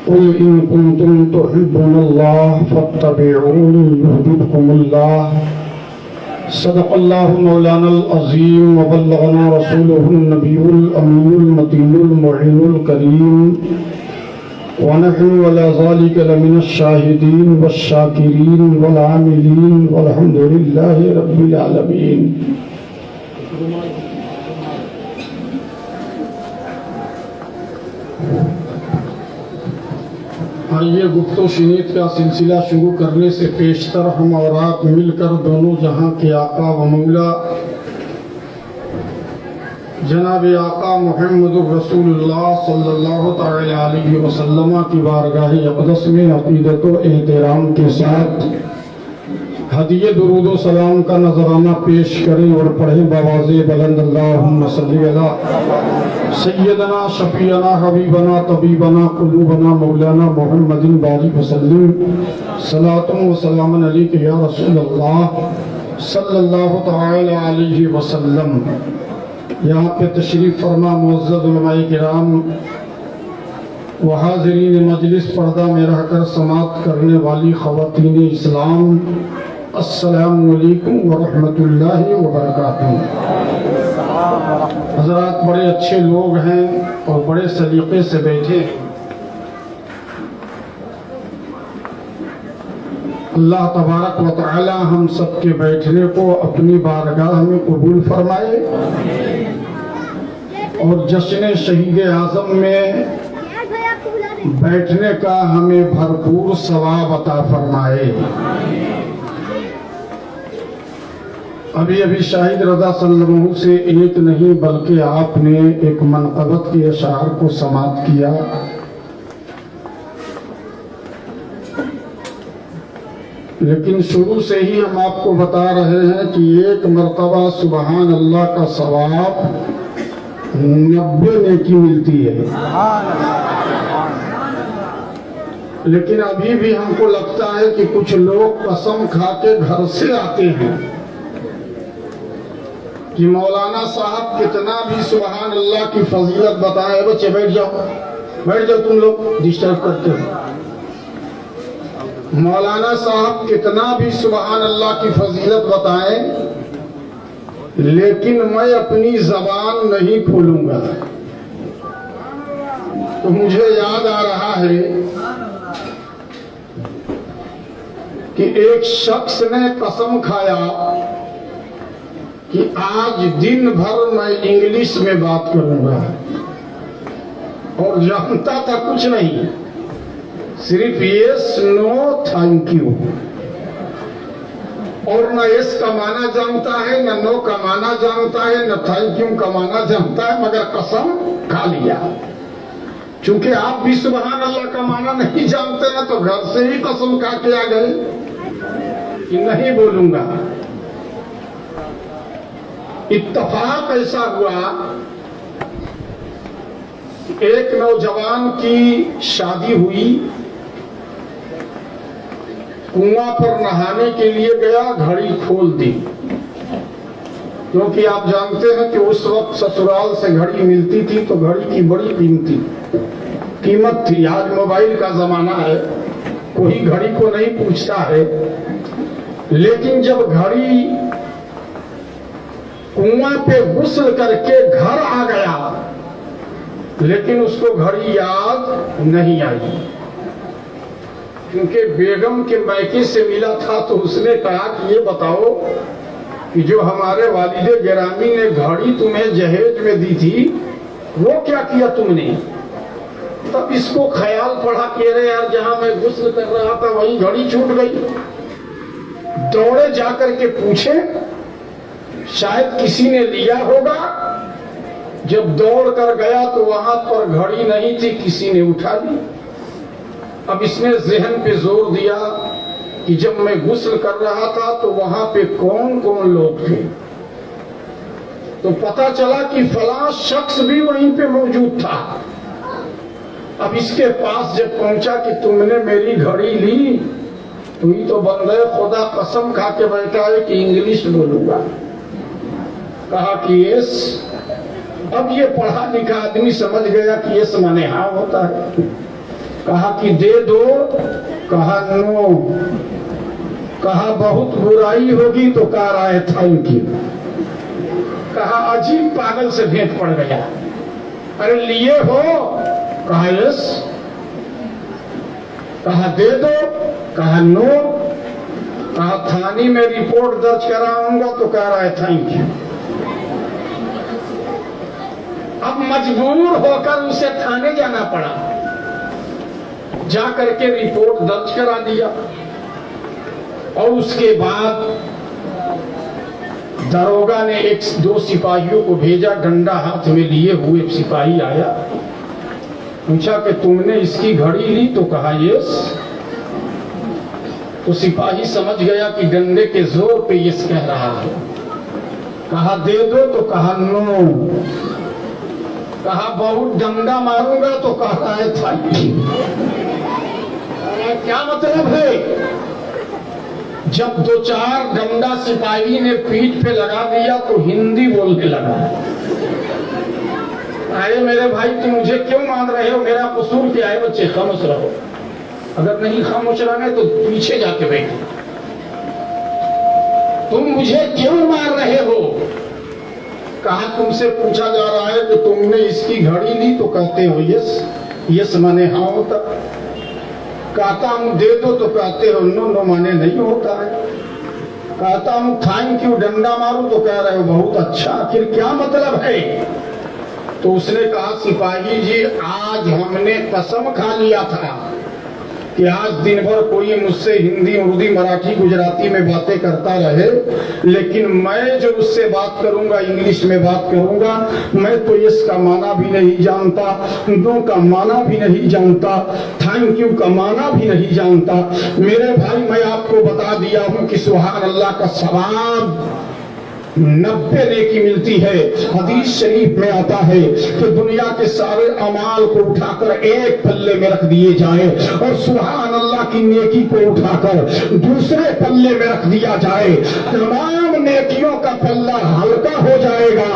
قل إن كنتم تحبون الله فاتبعوني يحببكم الله صدق الله مولانا العظيم وبلغنا رسوله النبي الأمي المتين المعين الكريم ونحن على ذلك لمن الشاهدين والشاكرين والعاملين والحمد لله رب العالمين. آئیے گفت و شنید کا سلسلہ شروع کرنے سے پیشتر ہم اور آپ مل کر دونوں جہاں کے آقا و مولا جناب آقا محمد رسول اللہ صلی اللہ تعالی علیہ وسلم کی بارگاہ اقدس میں عقیدت و احترام کے ساتھ ہدیہ درود و سلام کا نذرانہ پیش کریں اور پڑھیں بآواز بلند اللہم صلی علی سیدنا شفیعنا حبیبنا طبیبنا قلوبنا مولانا محمد بارک وسلم صلاۃ و سلام علیک یا رسول اللہ صلی اللہ تعالی علیہ وسلم. یہاں پہ تشریف فرما معزز علماء کرام و حاضرین مجلس پردہ میں رہ کر سماعت کرنے والی خواتین اسلام، السلام علیکم ورحمۃ اللہ وبرکاتہ. حضرات بڑے اچھے لوگ ہیں اور بڑے سلیقے سے بیٹھے. اللہ تبارک و تعالی ہم سب کے بیٹھنے کو اپنی بارگاہ میں قبول فرمائے اور جشن شہید اعظم میں بیٹھنے کا ہمیں بھرپور ثواب عطا فرمائے. ابھی شاہد رضا صلی اللہ علیہ وسلم سے ایک نہیں بلکہ آپ نے ایک منقبت کے اشعار کو سماعت کیا. لیکن شروع سے ہی ہم آپ کو بتا رہے ہیں کہ ایک مرتبہ سبحان اللہ کا ثواب 90 نیکی ملتی ہے. لیکن ابھی بھی ہم کو لگتا ہے کہ کچھ لوگ قسم کھا کے گھر سے آتے ہیں کہ مولانا صاحب کتنا بھی سبحان اللہ کی فضیلت بتائے. بچے بیٹھ جاؤ تم لوگ ڈسٹرب کرتے ہو. مولانا صاحب کتنا بھی سبحان اللہ کی فضیلت بتائیں لیکن میں اپنی زبان نہیں کھولوں گا. تو مجھے یاد آ رہا ہے کہ ایک شخص نے قسم کھایا کہ آج دن بھر میں انگلش میں بات کروں گا اور جانتا تھا کچھ نہیں، صرف یس نو تھینک یو، اور نہ یس کا معنی جانتا ہے، نہ نو کا معنی جانتا ہے، نہ تھینک یو کا معنی جانتا ہے، مگر قسم کھا لیا. چونکہ آپ بھی سبحان اللہ کا معنی نہیں جانتے نا تو گھر سے ہی قسم کھا کے آ گئے کہ نہیں بولوں گا. اتفاق ایسا ہوا ایک نوجوان کی شادی ہوئی، کنواں پر نہانے کے لیے گیا، گھڑی کھول دی. کیونکہ آپ جانتے ہیں کہ اس وقت سسرال سے گھڑی ملتی تھی تو گھڑی کی بڑی قیمت تھی. آج موبائل کا زمانہ ہے، کوئی گھڑی کو نہیں پوچھتا ہے. لیکن جب گھڑی کنواں پہ غسل کر کے گھر آ گیا لیکن اس کو گھڑی یاد نہیں آئی، کیونکہ بیگم کے میکے سے ملا تھا. تو اس نے کہا کہ یہ بتاؤ کہ جو ہمارے والد گرامی نے گھڑی تمہیں جہیز میں دی تھی وہ کیا کیا تم نے؟ تب اس کو خیال پڑا کہ ارے یار جہاں میں غسل کر رہا تھا وہیں گھڑی چھوٹ گئی. دوڑے جا کر کے پوچھے، شاید کسی نے لیا ہوگا. جب دوڑ کر گیا تو وہاں پر گھڑی نہیں تھی، کسی نے اٹھا لی. اب اس نے ذہن پہ زور دیا کہ جب میں غسل کر رہا تھا تو وہاں پہ کون کون لوگ تھے. تو پتا چلا کہ فلاں شخص بھی وہیں پہ موجود تھا. اب اس کے پاس جب پہنچا کہ تم نے میری گھڑی لی تو یہ تو بندے خدا قسم کھا کے بیٹھا ہے کہ انگلش بولوں گا. کہا کہ یس. اب یہ پڑھا لکھا آدمی سمجھ گیا کہ یس مانے ہاں ہوتا ہے. कहा कि दे दो, कहा नो, कहा बहुत बुराई होगी तो कह रहा है थैंक यू। कहा अजीब पागल से भेंट पड़ गया। अरे लिए हो, कहा यस, कहा दे दो, कहा नो, कहा थाने में रिपोर्ट दर्ज कराऊंगा तो कह रहा है थैंक यू। अब मजबूर होकर उसे थाने जाना पड़ा, जा करके रिपोर्ट दर्ज करा दिया और उसके बाद दरोगा ने एक दो सिपाहियों को भेजा, डंडा हाथ में लिए हुए सिपाही आया, पूछा कि तुमने इसकी घड़ी ली तो कहा यस। तो सिपाही समझ गया कि डंडे के जोर पे यस कह रहा है। कहा दे दो तो कहा नो, कहा बहुत डंडा मारूंगा तो कह रहा है थैंक यू। क्या मतलब है? जब दो चार डंडा सिपाही ने पीठ पे लगा दिया तो हिंदी बोलने लगा। अरे मेरे भाई तुम मुझे क्यों मान रहे हो, मेरा कसूर क्या है? बच्चे खामोश रहो, अगर नहीं खामोश रहना तो पीछे जाके बैठो। तुम मुझे क्यों मार रहे हो? कहा तुमसे पूछा जा रहा है कि तुमने इसकी घड़ी ली तो कहते हो यस, यस माने हाँ होता, कहता हूं दे दो तो कहते हो नो, नो माने नहीं होता है, कहता हूं थैंक यू डंडा मारूं तो कह रहे हो बहुत अच्छा, आखिर क्या मतलब है? तो उसने कहा सिपाही जी आज हमने कसम खा लिया था कि आज दिन भर कोई मुझसे हिंदी, उर्दू, मराठी, गुजराती में बातें करता रहे, लेकिन मैं जो उससे बात करूंगा इंग्लिश में बात करूंगा। मैं तो इसका माना भी नहीं जानता, नो का माना भी नहीं जानता, थैंक यू का माना भी नहीं जानता। मेरे भाई मैं आपको बता दिया हूं कि सुभान अल्लाह का सवाब 90 नेकी मिलती है। हदीस शरीफ में आता है कि दुनिया के सारे अमाल को उठाकर एक पल्ले में रख दिए जाए और सुभान अल्लाह की नेकी को उठाकर दूसरे पल्ले में रख दिया जाए, तमाम नेकियों का पल्ला हल्का हो जाएगा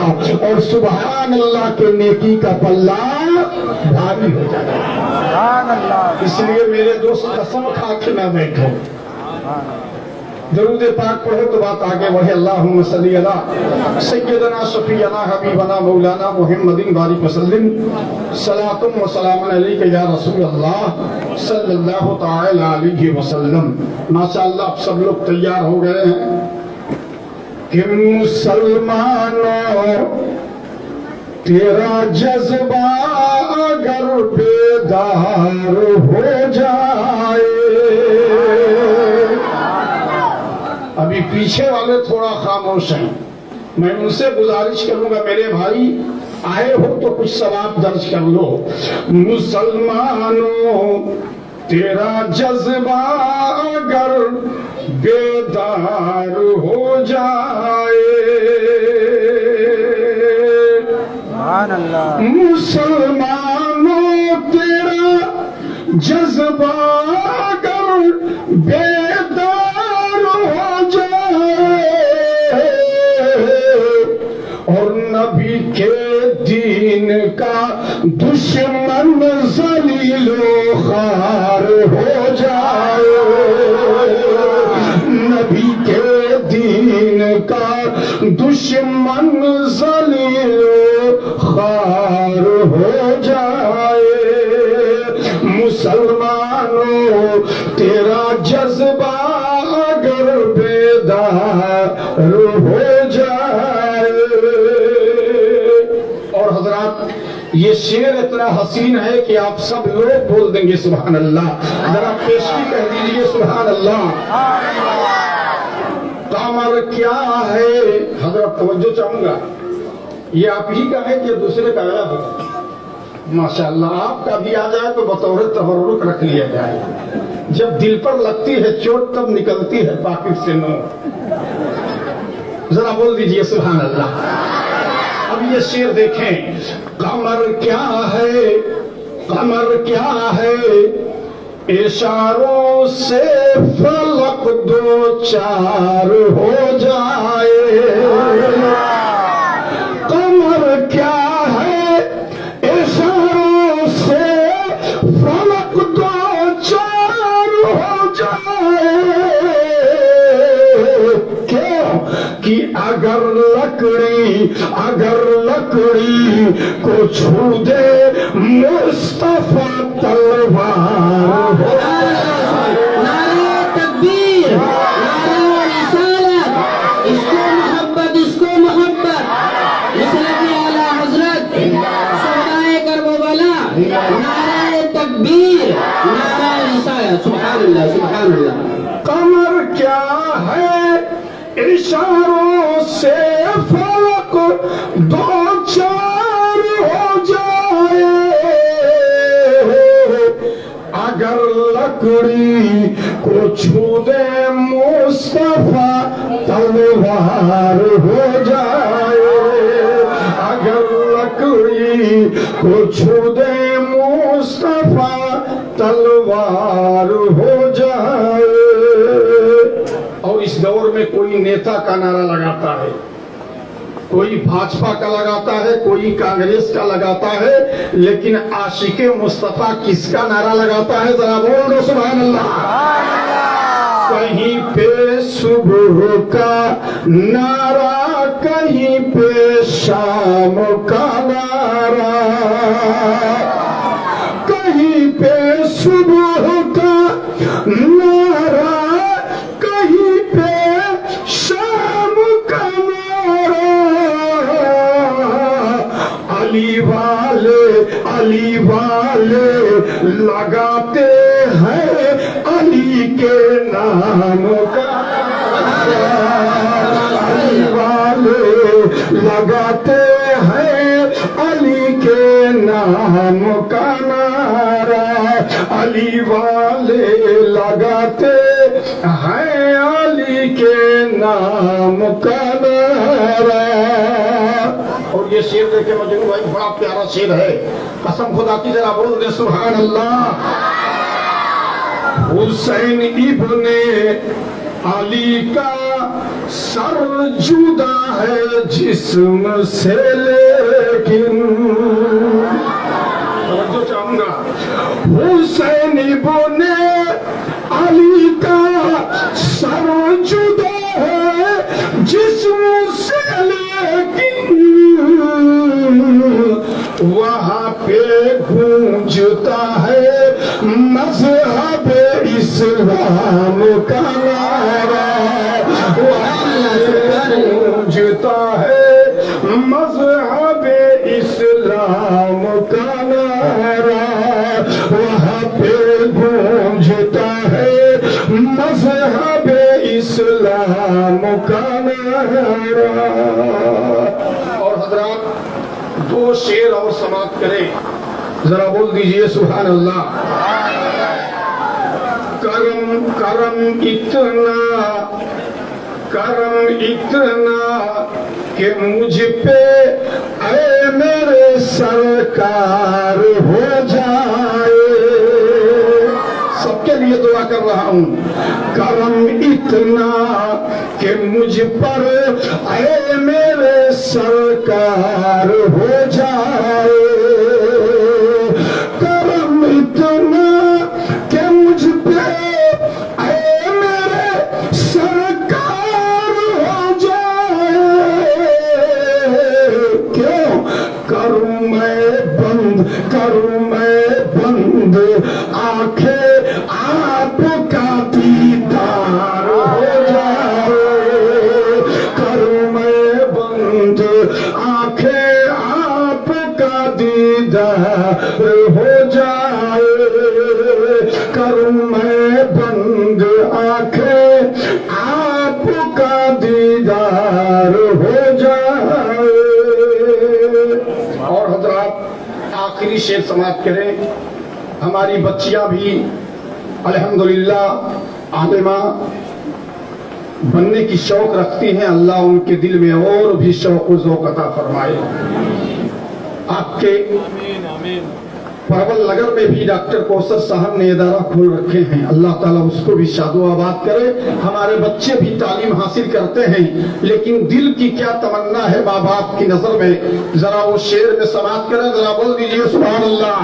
और सुभान अल्लाह के नेकी का पल्ला भारी हो जाएगा। इसलिए मेरे दोस्त कसम खा के ना बैठो, दरूद पाक पढ़ो तो बात आगे बढ़े। अल्लाहुम्मा सल्ली अला सय्यदना शफीअना हबीबना मौलाना मुहम्मदिन बारिक वसल्लिम सलातुम व सलामुन अलैका या रसूल अल्लाह सल्लल्लाहु तआला अलैहि वसल्लम। माशाअल्लाह आप सब लोग तैयार हो गए हैं कि मुसलमानों तेरा जज्बा अगर बेदार हो जाए। अभी पीछे वाले थोड़ा खामोश हैं, मैं उनसे गुजारिश करूंगा मेरे भाई आए हो तो कुछ सवाब दर्ज कर लो। मुसलमानों तेरा जज्बा अगर बेदार हो जाए, मुसलमानों तेरा जज्बा अगर बेदार हो जाए और नबी के दीन का दुश्मन जलीलो खार हो जाए, नबी के दीन का दुश्मन जलीलो खार हो जाए। मुसलमानों तेरा जज्बा अगर बेदार हो जाए। और हजरात ये शेर इतना हसीन है कि आप सब लोग बोल देंगे सुभान अल्लाह। जरा पेशगी कह दीजिए सुभान अल्लाह। कमर क्या है हजरत, तवज्जो चाहूंगा, ये आप ही का है कि दूसरे का आया होगा? माशाअल्लाह आपका भी आ जाए तो बतौर तबर्रुक रख लिया जाए। जब दिल पर लगती है चोट तब निकलती है पाकिट से नो। जरा बोल दीजिए सुभान अल्लाह। अब ये शेर देखें, कमर क्या है, कमर क्या है, इशारों से फलक दो चार हो जाए। कमर क्या है, इशारों से फलक दो اگر لکڑی کو چھو دے مصطفیٰ تلوار ہو جائے. نعرہ تکبیر، نعرہ رسالت، اس کو محبت، اس کو محبت، مسلک اعلیٰ حضرت شہدائے کربلا، نعرہ تکبیر، نعرہ رسالت. سبحان اللہ، سبحان اللہ. قمر کیا ہے اشاروں سے فلک دو چار ہو جائے. اگر لکڑی کو چھو دے مصطفیٰ تلوار ہو جائے. اگر لکڑی کو چھو دے مصطفیٰ تلوار ہو جائے. اور اس دور میں کوئی نیتا کا نعرہ لگاتا ہے، کوئی بھاجپا کا لگاتا ہے، کوئی کانگریس کا لگاتا ہے، لیکن عاشق مصطفیٰ کس کا نعرہ لگاتا ہے؟ ذرا بول دو سبحان اللہ. کہیں پہ صبح کا نعرہ، کہیں پہ شام کا نعرہ، کہیں پہ صبح کا نعرہ، کہیں پہ شام کا نعرہ. علی والے لگاتے ہیں علی کے نام کا نعرہ. علی والے لگاتے ہیں علی کے نام کا نعرہ. علی والے لگاتے ہیں علی کے نام کا نعرہ. اور یہ شعر دیکھیں مجنون بھائی، بڑا پیارا شعر ہے، قسم خدا کی، ذرا بول دے سبحان اللہ. حسین ابن علی کا سر جدا ہے جسم سے، لیکن توجہ چاہوں گا، حسین ابن علی کا سر جدا ہے جسم سے، لیکن وہاں پہ گونجتا ہے مذہب اسلام کا نعرہ. وہاں پہ گونجتا ہے مذہب اسلام کا نعرہ. وہاں پہ گونجتا ہے مذہب اسلام کا نعرہ. اور حضرات دو شعر اور سماعت کریں، ذرا بول دیجئے سبحان اللہ. کرم اتنا کہ مجھ پہ اے میرے سرکار ہو جائے. سب کے لیے دعا کر رہا ہوں. کرم اتنا کہ مجھ پر اے میرے سرکار ہو جائے. کرم اتنا کہ مجھ پہ اے میرے سرکار ہو جائے. کیوں کروں میں بند آنکھیں آپ کا دیدار ہو جائے. کروں میں بند آنکھیں آپ کا دیدار ہو جائے. کروں میں بند آنکھیں آپ کا دیدار ہو جائے. اور حضرات آخری شعر سماعت کریں. ہماری بچیاں بھی الحمدللہ عالمہ بننے کی شوق رکھتی ہیں. اللہ ان کے دل میں اور بھی شوق و ذوق عطا فرمائے. آپ کے پرول نگر میں بھی ڈاکٹر کوثر صاحب نے ادارہ کھول رکھے ہیں. اللہ تعالیٰ اس کو بھی شاد و آباد کرے. ہمارے بچے بھی تعلیم حاصل کرتے ہیں، لیکن دل کی کیا تمنا ہے ماں باپ کی نظر میں، ذرا وہ شعر میں سماعت کریں. ذرا بول دیجئے سبحان اللہ.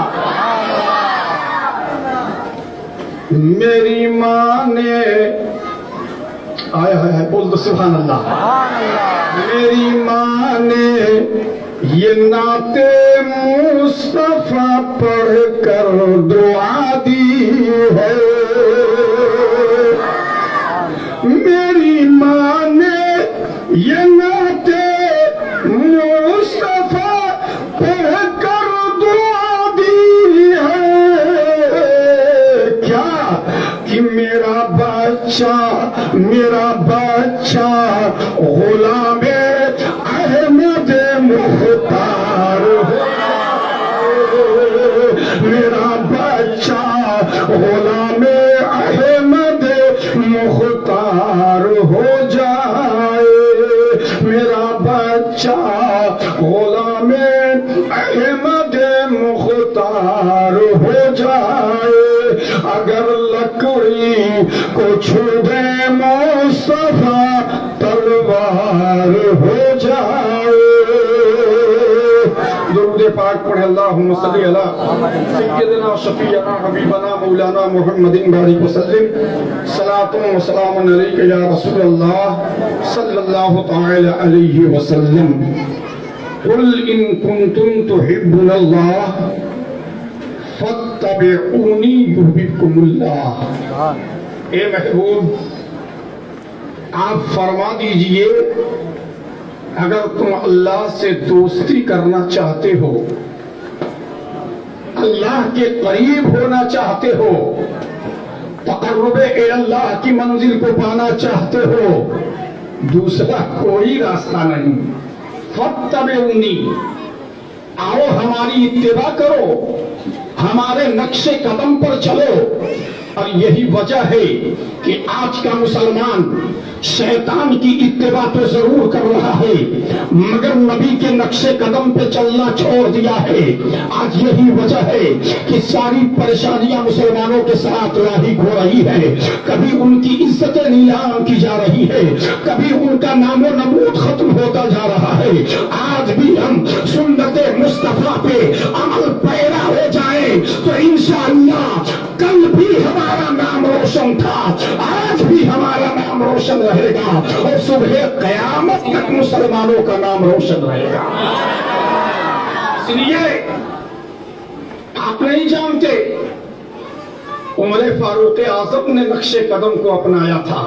میری ماں نے آیا ہے، بول دو سبحان اللہ. میری ماں نے یہ نعت مصطفیٰ پڑھ کر دعا دی ہے، میری ماں نے یہ نعت مصطفیٰ پڑھ کر دعا دی ہے، کیا کہ میرا بچہ غلام احمد مختار ہو، میرا بچہ غلام احمد مختار ہو جائے، میرا بچہ غلام احمد مختار ہو جائے، اگر لکڑی کو چھو دے مصطفیٰ تلوار ہو جائے۔ درود پاک پڑھے اللہم صلی علی سیدنا شفیعنا حبیبنا مولانا محمد بارک وسلم، صلاۃ و سلام علیک یا رسول اللہ صلی اللہ تعالی علیہ وسلم۔ قل ان کنتم تحبون اللہ فاتبعونی یحببکم اللہ۔ اے محبوب، آپ فرما دیجئے اگر تم اللہ سے دوستی کرنا چاہتے ہو، اللہ کے قریب ہونا چاہتے ہو، تقرب اللہ کی منزل کو پانا چاہتے ہو، دوسرا کوئی راستہ نہیں۔ فاتبعونی، آؤ ہماری اتباع کرو، ہمارے نقش قدم پر چلو۔ اور یہی وجہ ہے کہ آج کا مسلمان شیطان کی اتباع تو ضرور کر رہا ہے مگر نبی کے نقش قدم پہ چلنا چھوڑ دیا ہے۔ آج یہی وجہ ہے کہ ساری پریشانیاں مسلمانوں کے ساتھ لاحق ہو رہی ہے، کبھی ان کی عزت نیلام کی جا رہی ہے، کبھی ان کا نام و نمود ختم ہوتا جا رہا ہے۔ آج بھی ہم سنت مصطفیٰ پہ عمل پیرا ہو جائیں تو انشاءاللہ کل بھی ہمارا نام روشن تھا، آج بھی ہمارا نام روشن رہے گا، اور صبح قیامت تک مسلمانوں کا نام روشن رہے گا۔ اس لیے آپ نہیں جانتے عمر فاروق اعظم نے نقش قدم کو اپنایا تھا،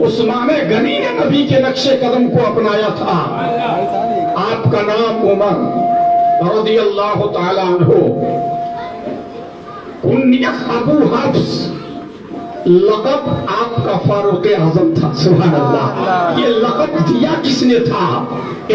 عثمان غنی نے نبی کے نقش قدم کو اپنایا تھا۔ آپ کا نام عمر رضی اللہ تعالی عنہ، کنیت ابو حفص، لقب آپ کا فاروق اعظم تھا۔ سبحان اللہ، یہ لقب دیا کس نے تھا؟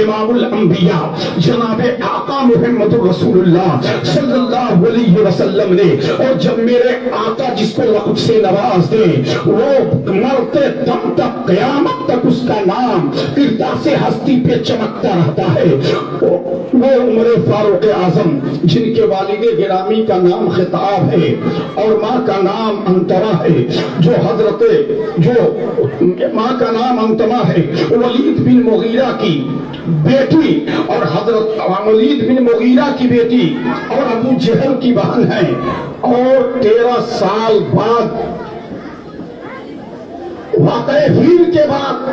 امام الانبیاء جناب آقا محمد رسول اللہ صلی اللہ علیہ وسلم نے۔ اور جب میرے آقا جس کو لقب سے نواز دے وہ مرتے دم تک قیامت تک اس کا نام کرداس ہستی پہ چمکتا رہتا ہے، وہ عمر فاروق اعظم جن کے والد گرامی کا نام خطاب ہے اور ماں کا نام انتما ہے، جو ماں کا نام انتما ہے، ولید بن مغیرہ کی بیٹی اور حضرت ولید بن مغیرہ کی بیٹی اور ابو جہل کی بہن ہے، اور 13 سال بعد واقعہ فیل کے بعد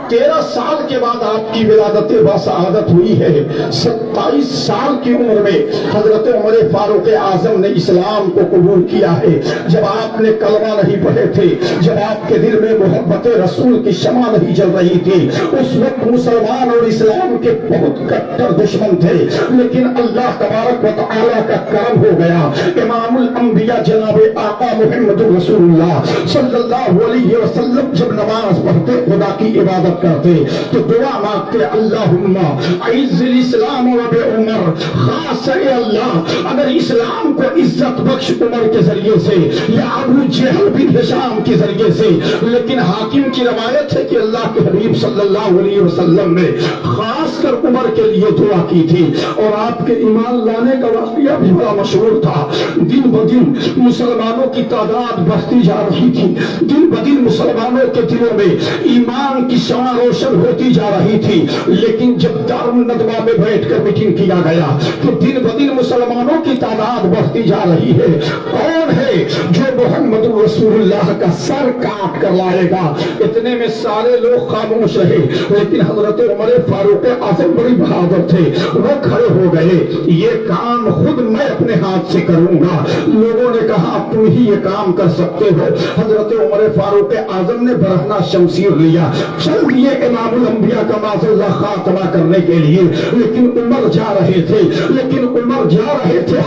13 سال کے بعد آپ کی ولادت بسعادت ہوئی ہے۔ 27 سال کی عمر میں حضرت عمر فاروق اعظم نے اسلام کو قبول کیا ہے۔ جب آپ نے کلمہ نہیں پڑھے تھے، جب آپ کے دل میں محبت رسول کی شمع نہیں جل رہی تھی، اس وقت مسلمان اور اسلام کے بہت کٹر دشمن تھے، لیکن اللہ تبارک و تعالیٰ کا کرم ہو گیا۔ امام الانبیاء جناب آقا محمد رسول اللہ صلی اللہ علیہ وسلم جب نماز پڑھتے، خدا کی عبادت کرتے تو دعا مانگتے، اللہم اعز الاسلام و بعمر، خاص اے اللہ اگر اسلام کو عزت بخش عمر کے ذریعے سے یا ابو جہل بن ہشام کے ذریعے سے۔ لیکن حاکم کی روایت ہے کہ اللہ کے حبیب صلی اللہ علیہ وسلم نے خاص کر عمر کے لیے دعا کی تھی، اور آپ کے ایمان لانے کا واقعہ بھی بڑا مشہور تھا۔ دن بدن مسلمانوں کی تعداد بڑھتی جا رہی تھی، دن بدن مسلمانوں کے دلوں میں ایمان کی شمع روشن ہوتی جا رہی تھی، لیکن جب دارالندوہ میں بیٹھ کر میٹنگ کیا گیا تو دن بدن مسلمانوں کی تعداد بڑھتی جا رہی ہے۔ کون کون ہے جو محمد رسول اللہ کا سر کاٹ کر لائے گا؟ اتنے میں سارے لوگ خاموش رہے، لیکن حضرت عمر فاروق اعظم بڑی بہادر تھے، وہ کھڑے ہو گئے، یہ کام خود میں اپنے ہاتھ سے کروں گا۔ لوگوں نے کہا تم ہی یہ کام کر سکتے ہو۔ حضرت عمر فاروق اعظم نے برہنہ شمشیر لیا، چل دیے امام الانبیاء کا معاذ اللہ خاتمہ کرنے کے لیے، لیکن عمر جا رہے تھے،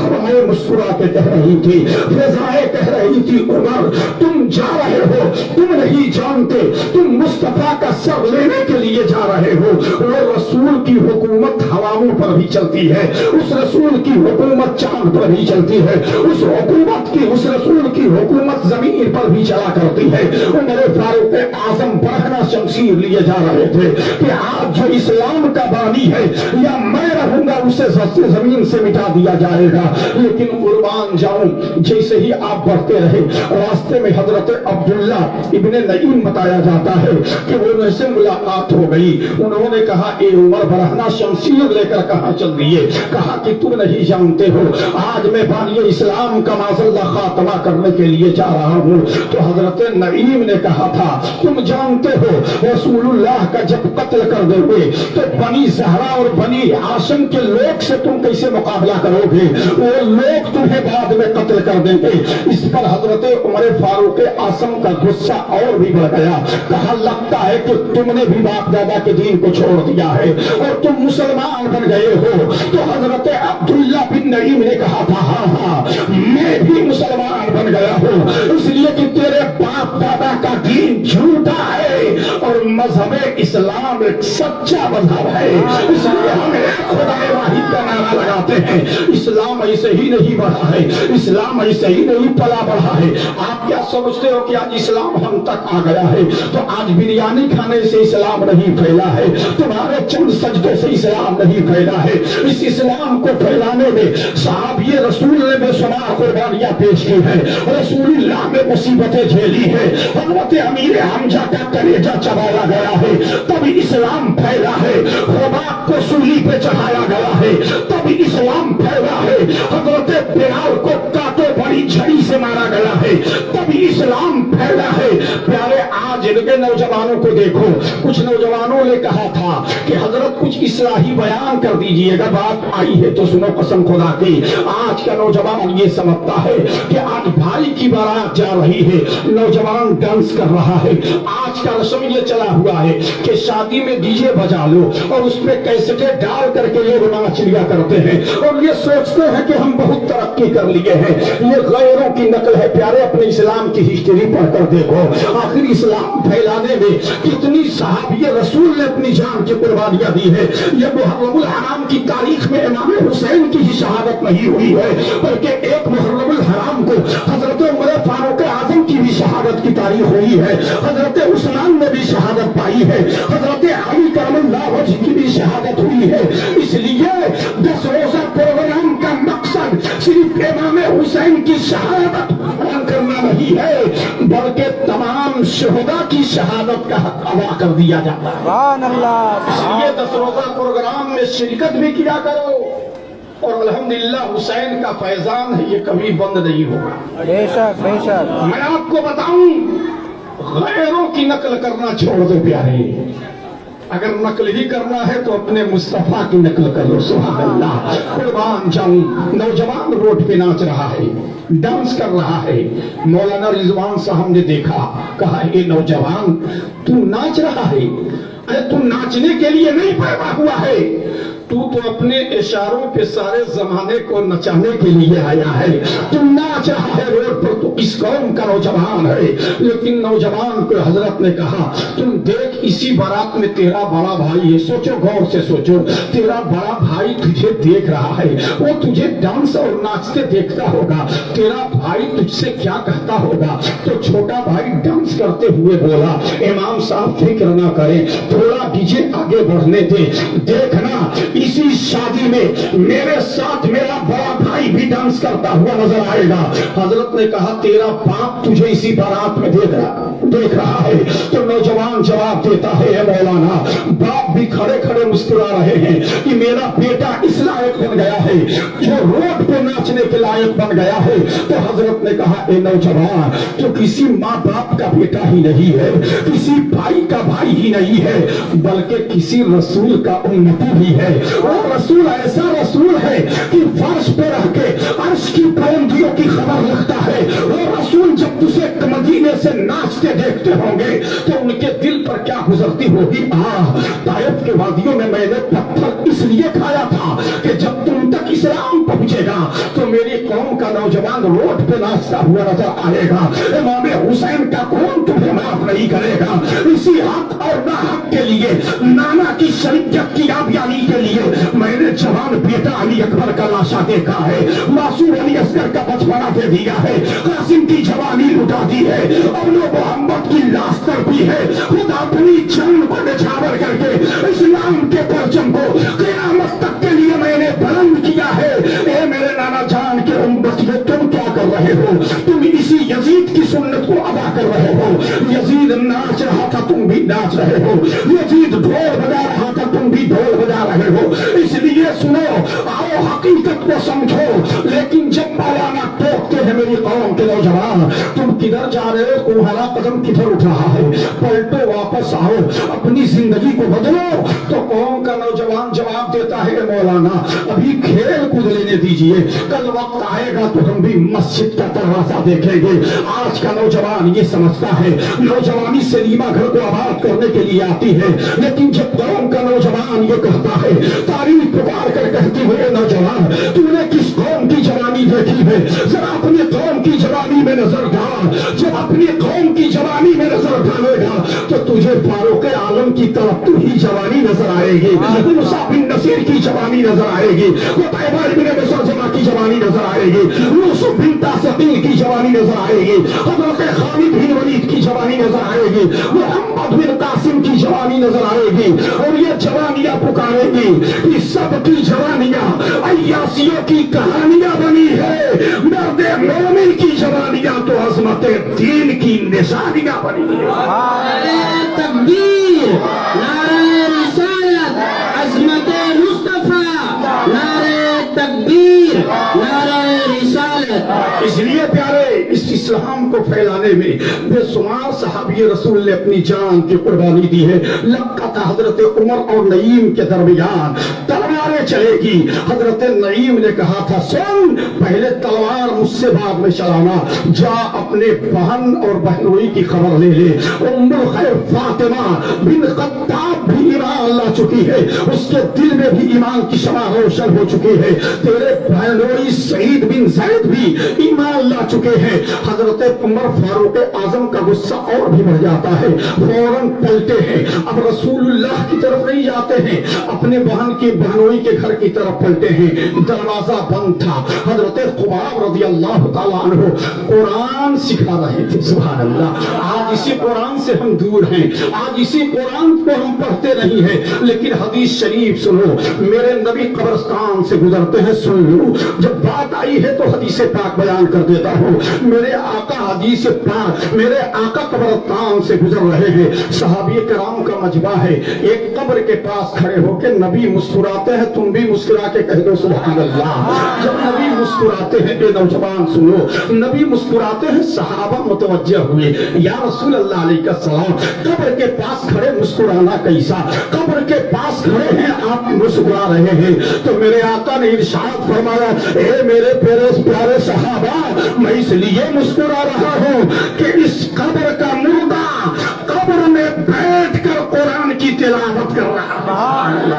ہوائیں مسکرا کے کہہ رہی تھی، فضائیں کہہ رہی تھی، عمر تم جا رہے ہو، تم نہیں جانتے تم مصطفیٰ کا سر لینے کے لیے جا رہے ہو۔ وہ رسول کی حکومت ہواؤں پر بھی چلتی ہے، اس رسول کی حکومت چاند پر بھی چلتی ہے، اس رسول کی حکومت زمین پر بھی چلا کرتی ہے۔ عمر فاروق اعظم برہنہ شمشیر لیے جا رہے تھے کہ آج جو اسلام کا بانی ہے یا میں رہوں گا اسے زمین سے مٹا دیا جائے گا۔ لیکن قربان جاؤں، جیسے ہی آپ بڑھتے رہے راستے میں حضرت عبداللہ ابن نعیم بتایا جاتا ہے کہ وہ سے ملاقات ہو گئی۔ انہوں نے کہا اے عمر برہنہ شمشیر لے کر کہاں چل دیے؟ کہا کہ تم نہیں جانتے ہو آج میں بانی اسلام کا معاذ اللہ خاتمہ کرنے کے لیے جا رہا ہوں۔ تو حضرت نعیم نے کہا تھا تم جانتے ہو رسول اللہ کا جب قتل کر دو گے تو بنی زہرا اور بنی ہاشم کے لوگ سے تم کیسے مقابلہ کرو گے؟ وہ لوگ تمہیں بعد میں قتل کر دیں گے۔ اس پر حضرت عمر فاروق اعظم کا غصہ اور بھی بڑھ گیا، کہا لگتا ہے کہ تم نے بھی باپ دادا کے دین کو چھوڑ دیا ہے اور تم مسلمان بن گئے ہو۔ تو حضرت عبداللہ بن نعیم نے کہا تھا ہاں میں بھی مسلمان بن گیا ہوں، اس لیے کہ تیرے باپ دادا کا دین جھوٹا ہے اور مذہب اسلام ایک سچا مذہب ہے، اس لیے ہم خدا واحد کا نعرہ لگاتے ہیں۔ اسلام ایسے ہی نہیں بڑھا ہے، اسلام ایسے ہی نہیں پلا بڑھا ہے۔ آپ کیا سمجھتے ہو کہ آج اسلام ہم تک آ گیا ہے؟ تو آج بریانی کھانے سے اسلام نہیں پھیلا ہے، تمہارے چند سجدوں سے اسلام نہیں پھیلا ہے۔ اس اسلام کو پھیلانے میں صحابی رسول نے بے شمار قربانیاں پیش کی ہیں، رسول اللہ نے مصیبتیں جھیلی ہیں، حضرت امیر حمزہ کا کلیجہ چبایا گیا ہے تب اسلام پھیلا ہے، خباب کو سولی پہ چڑھایا گیا ہے تب اسلام پھیلا ہے، حضرت بلال کو کانٹوں بڑی چھڑی سے مارا گیا ہے تب اسلام پھیلا ہے۔ پیارے آج ان کے نوجوانوں کو دیکھو، کچھ نوجوانوں نے کہا تھا کہ حضرت کچھ اصلاحی بیان کر دیجئے گا، بات آئی ہے تو سنو قسم خدا کی۔ آج کا نوجوان یہ سمجھتا ہے کہ آج بھائی کی بارات جا رہی ہے، نوجوان ڈانس کر رہا ہے۔ آج کا رسم یہ چلا ہوا ہے کہ شادی میں ڈی جے بجا لو اور اس پہ کیسٹیں ڈال کر کے لوگ ناچ لیا کرتے ہیں اور یہ سوچتے ہیں کہ ہم بہت ترقی کر لیے ہیں۔ یہ غیروں کی نقل ہے۔ پیارے اپنے اسلام کی ہسٹری پڑھ کر دیکھو، آخر اسلام پھیلانے میں کتنی صحابی رسول نے اپنی جان کی قربانیاں دی ہے۔ یہ محرم الحرام کی تاریخ میں امام حسین کی ہی شہادت نہیں ہوئی ہے بلکہ ایک محرم الحرام کو حضرت عمر فاروق اعظم کی بھی شہادت کی تاریخ ہوئی ہے، حضرت عثمان نے بھی شہادت پائی ہے، حضرت علی کرم اللہ وجہ کی بھی شہادت ہوئی ہے۔ اس لیے 10 روزہ پروگرام کا مقصد صرف امام حسین کی شہادت بیان کرنا نہیں ہے بلکہ تمام شہداء کی شہادت کا حق ادا کر دیا جاتا ہے۔ سبحان اللہ۔ اس لیے 10 روزہ پروگرام میں شرکت بھی کیا کرو اور الحمدللہ حسین کا فیضان ہے، یہ کبھی بند نہیں ہوگا۔ بے شک بے شک۔ میں آپ کو بتاؤں غیروں کی نقل کرنا چھوڑ دو پیارے، اگر نقل ہی کرنا ہے تو اپنے مصطفیٰ کی نقل کرو۔ سبحان اللہ۔ قربان جاؤں، نوجوان روڈ پہ ناچ رہا ہے، ڈانس کر رہا ہے۔ مولانا رضوان صاحب نے دیکھا، کہا اے نوجوان تو ناچ رہا ہے، ارے تو ناچنے کے لیے نہیں پیدا ہوا ہے، تو اپنے اشاروں پہ سارے زمانے کو نچانے کے لیے آیا ہے۔ تو ناچ رہا ہے روڈ پر، تو اس قوم کا نوجوان ہے۔ لیکن نوجوان کو حضرت نے کہا تم دیکھ اسی بارات میں تیرا بڑا بھائی ہے، سوچو غور سے سوچو، تیرا بڑا بھائی تجھے دیکھ رہا ہے، وہ تجھے ڈانس اور ناچتے دیکھتا ہوگا، تیرا بھائی تجھ سے کیا کہتا ہوگا؟ تو چھوٹا بھائی ڈانس کرتے ہوئے بولا امام صاحب فکر نہ کریں، تھوڑا ڈیجے آگے بڑھنے دے، دیکھنا اسی شادی میں میرے ساتھ میرا بڑا بھائی بھی ڈانس کرتا ہوا نظر آئے گا۔ حضرت نے کہا تیرا باپ تجھے اسی بارات میں دیکھ رہا، देख रहा है। तो नौजवान जवाब देता है, ए मौलाना, बाप भी खड़े खड़े मुस्कुरा रहे हैं कि मेरा बेटा इस लायक बन गया है जो रोड पे नाचने के लायक बन गया है। तो हजरत ने कहा, ए नौजवान, तो किसी माँ बाप का बेटा ही नहीं है, किसी भाई का भाई ही नहीं है, बल्कि किसी रसूल का उम्मती भी है। और रसूल ऐसा रसूल है कि फर्श पे रह के अर्श की बुलंदियों की खबर रखता है। और रसूल जब तुझे मदीने से नाचते देखते होंगे तो उनके दिल पर क्या गुजरती होगी। ताइफ के वादियों में मैंने पत्थर इसलिए खाया था कि जब तुम तक इस्लाम पहुंचेगा तो मेरी कौम का नौजवान रोड पे नाचता हुआ नजर आएगा। इमाम हुसैन का खून तुम्हें माफ नहीं करेगा। इसी हक और ना हक के लिए, नाना की शरीयत की आबियानी के लिए मैंने जवान बेटा अली अकबर का लाशा देखा है, मासूम अली असगर का बचपना दे दिया है, कासिम की जवानी लुटा दी है, अबलो मोहम्मद की लाश तड़पी है। खुद अपनी जान को निछावर करके इस्लाम के परचम को क़यामत तक के लिए मैंने बुलंद किया है। ए मेरे नाना जान के उम्मत में तुम क्या कर रहे हो? तुम इसी यजीद की सुन्नत को अदा कर रहे हो। यजीद नाच रहा था, तुम भी नाच रहे हो। यजीद ढोल बजा रहा था, तुम भी ढोल बजा रहे हो। इसलिए सुनो, आओ हकीकत को समझो। लेकिन जब मौलाना टोकते हैं मेरी कौम के नौजवान, तुम किधर जा रहे हो, तुम्हारा कदम किधर उठ रहा है, पलटो, वापस आओ, अपनी जिंदगी को बदलो। तो कौम का नौजवान जवाब देता है, मौलाना अभी खेल कूद लेने दीजिए, कल वक्त आएगा तो हम भी मस्जिद का दरवाजा देखेंगे। आज का नौजवान ये समझता है नौजवानी सिनेमा घर को आबाद करने के लिए आती है। लेकिन जब कौम का नौजवान ये कहता है, तारीफ पुकार कर कहती हुए, नौजवान तूने किस कौम की जवानी देखी है, जरा अपनी कौम की जवानी में नजर डाल। जब अपनी कौम की जवानी में नजर डालेगा तो तुझे फारूक आलम की तरफ ही जवानी नजर आएगी, मूसा बिन नसीर की जवानी नजर आएगी, तैयबा इब्न मुसरजमा की जवानी नजर आएगी, यूसुफ बिन तासकीन की जवानी नजर आएगी, हजरत खालिद बिन वलीद की जवानी नजर आएगी, मोहम्मद बिन कासिम की जवानी नजर आएगी। और ये जवानियां पुकारेगी कि सबकी जवानियां अय्यासियों की कहानियां बनी है, मर्द मोमिन की जवानियां तो अजमत दीन की निशानियां बनी है। नारे तकबीर, नारे रिसालत, अज़मत मुस्तफा, नारे तकबीर, नारे रिसालत। इसलिए प्यारे, इस इस्लाम को फैलाने में बेशुमार सहाबी रसूल ने अपनी जान की कुर्बानी दी है। लक्का था हजरत उमर और नईम के दरमियान तलवारें चलेगी। हजरत नईम ने कहा था, सुन, पहले तलवार मुझसे बाद में चलाना, जा अपने बहन और बहनोई की खबर ले ले। उम्मुल खैर फातिमा बिन खत्ताब भी ईमान ला चुकी है, उसके दिल में भी ईमान की शमा रोशन हो चुकी है। तेरे बहनोई सईद बिन जैद भी ईमान ला चुके हैं। हजरत उमर फारूक आजम का गुस्सा और भी बढ़ जाता है, फौरन पलटे हैं। अब रसूलुल्लाह की तरफ नहीं जाते हैं, अपने बहन की बहनोई के घर की तरफ पलटे हैं। दरवाजा बंद था। हजरत खुबाब रज़ी अल्लाह ताला अन्हु कुरान सिखा रहे थे। सुभान अल्लाह। आज इसी कुरान से हम दूर हैं, आज इसी कुरान को हम पढ़ते नहीं हैं। लेकिन हदीस शरीफ सुनो, मेरे नबी कब्रिस्तान से गुजरते हैं, सुन लो। जब बात आई है तो हदीस पाक बयान कर देता हूँ। मेरे आका हदीस पाक, मेरे आका कब्रिस्तान से गुजर रहे हैं। सहाबी कराम का मजबा है, एक कब्र के पास खड़े होकर नबी मुस्कुराते हैं, तुम भी मुस्कुरा के कह दो सुभान अल्लाह। जब नबी मुस्कुराते हैं, ये नौजवान सुनो, नबी मुस्कुराते हैं, सहाबा मुतवज्जे हुए, या रसूल अल्लाह अलैहि सलाम, कब्र के पास खड़े मुस्कुराना कैसा? कब्र के पास खड़े हैं, आप मुस्कुरा रहे हैं। तो मेरे आका ने इरशाद फरमाया, ए मेरे प्यारे सहाबा, मैं इसलिए मुस्कुरा रहा हूँ कि इस कब्र का मुर्दा कब्र में बैठकर कुरान की तिलावत कर रहा है।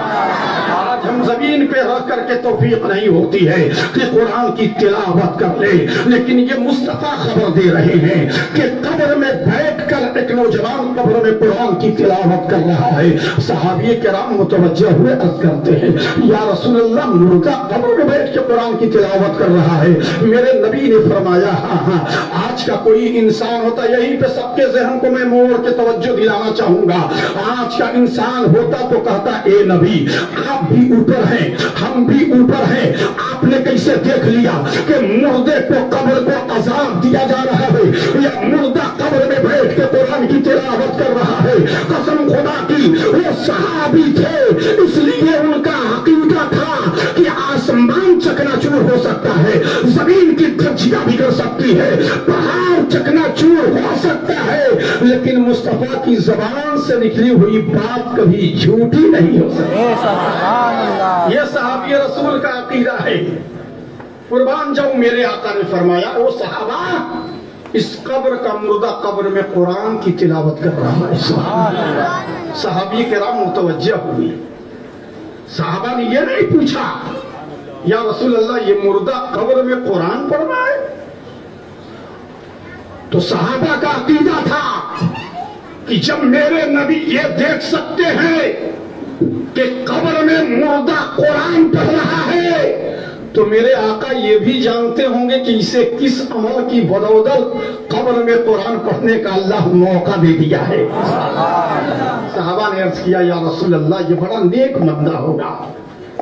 आज हम जमीन पे रह करके तौफीक नहीं होती है कि कुरान की तिलावत कर ले, लेकिन ये मुस्तफा खबर दे रहे हैं कि कब्र में बैठकर एक नौजवान कब्र में कुरान की तिलावत कर रहा है। सहाबी किराम मुतवज्जे हुए अर्ज करते हैं, या रसूलल्लाह, मुर्दा कब्र में बैठ के कुरान की तिलावत कर रहा है। मेरे नबी ने फरमाया, हाँ, आज का कोई इंसान होता, यहीं पे सबके जहन को मैं मोड़ के तवज्जो दिलाना चाहूंगा। आज का इंसान होता तो कहता, ए नबी, आप भी ऊपर हैं, हम भी ऊपर हैं, आपने कैसे देख लिया कि मुर्दे को कब्र को अजाब दिया जा रहा है, या मुर्दा कब्र में बैठ के कुरान ہو سکتی ہے, پہاڑ چکنا چور ہو سکتا ہے, لیکن مصطفیٰ کی زبان سے نکلی ہوئی بات کبھی جھوٹی نہیں ہو سکتی. سبحان اللہ. یہ صحابی رسول کا عقیدہ ہے. قربان جاؤں, میرے آقا نے فرمایا وہ صحابہ اس قبر کا مردہ قبر میں قرآن کی تلاوت کر رہا ہے. سبحان اللہ. صحابی کرام متوجہ ہوئی. صحابہ نے یہ نہیں پوچھا یا رسول اللہ یہ مردہ قبر میں قرآن پڑھ رہا ہے. تو صحابہ کا عقیدہ تھا کہ جب میرے نبی یہ دیکھ سکتے ہیں کہ قبر میں مردہ قرآن پڑھ رہا ہے تو میرے آقا یہ بھی جانتے ہوں گے کہ اسے کس عمل کی بدولت قبر میں قرآن پڑھنے کا اللہ موقع دے دیا ہے. صحابہ نے عرض کیا یا رسول اللہ یہ بڑا نیک بندہ ہوگا,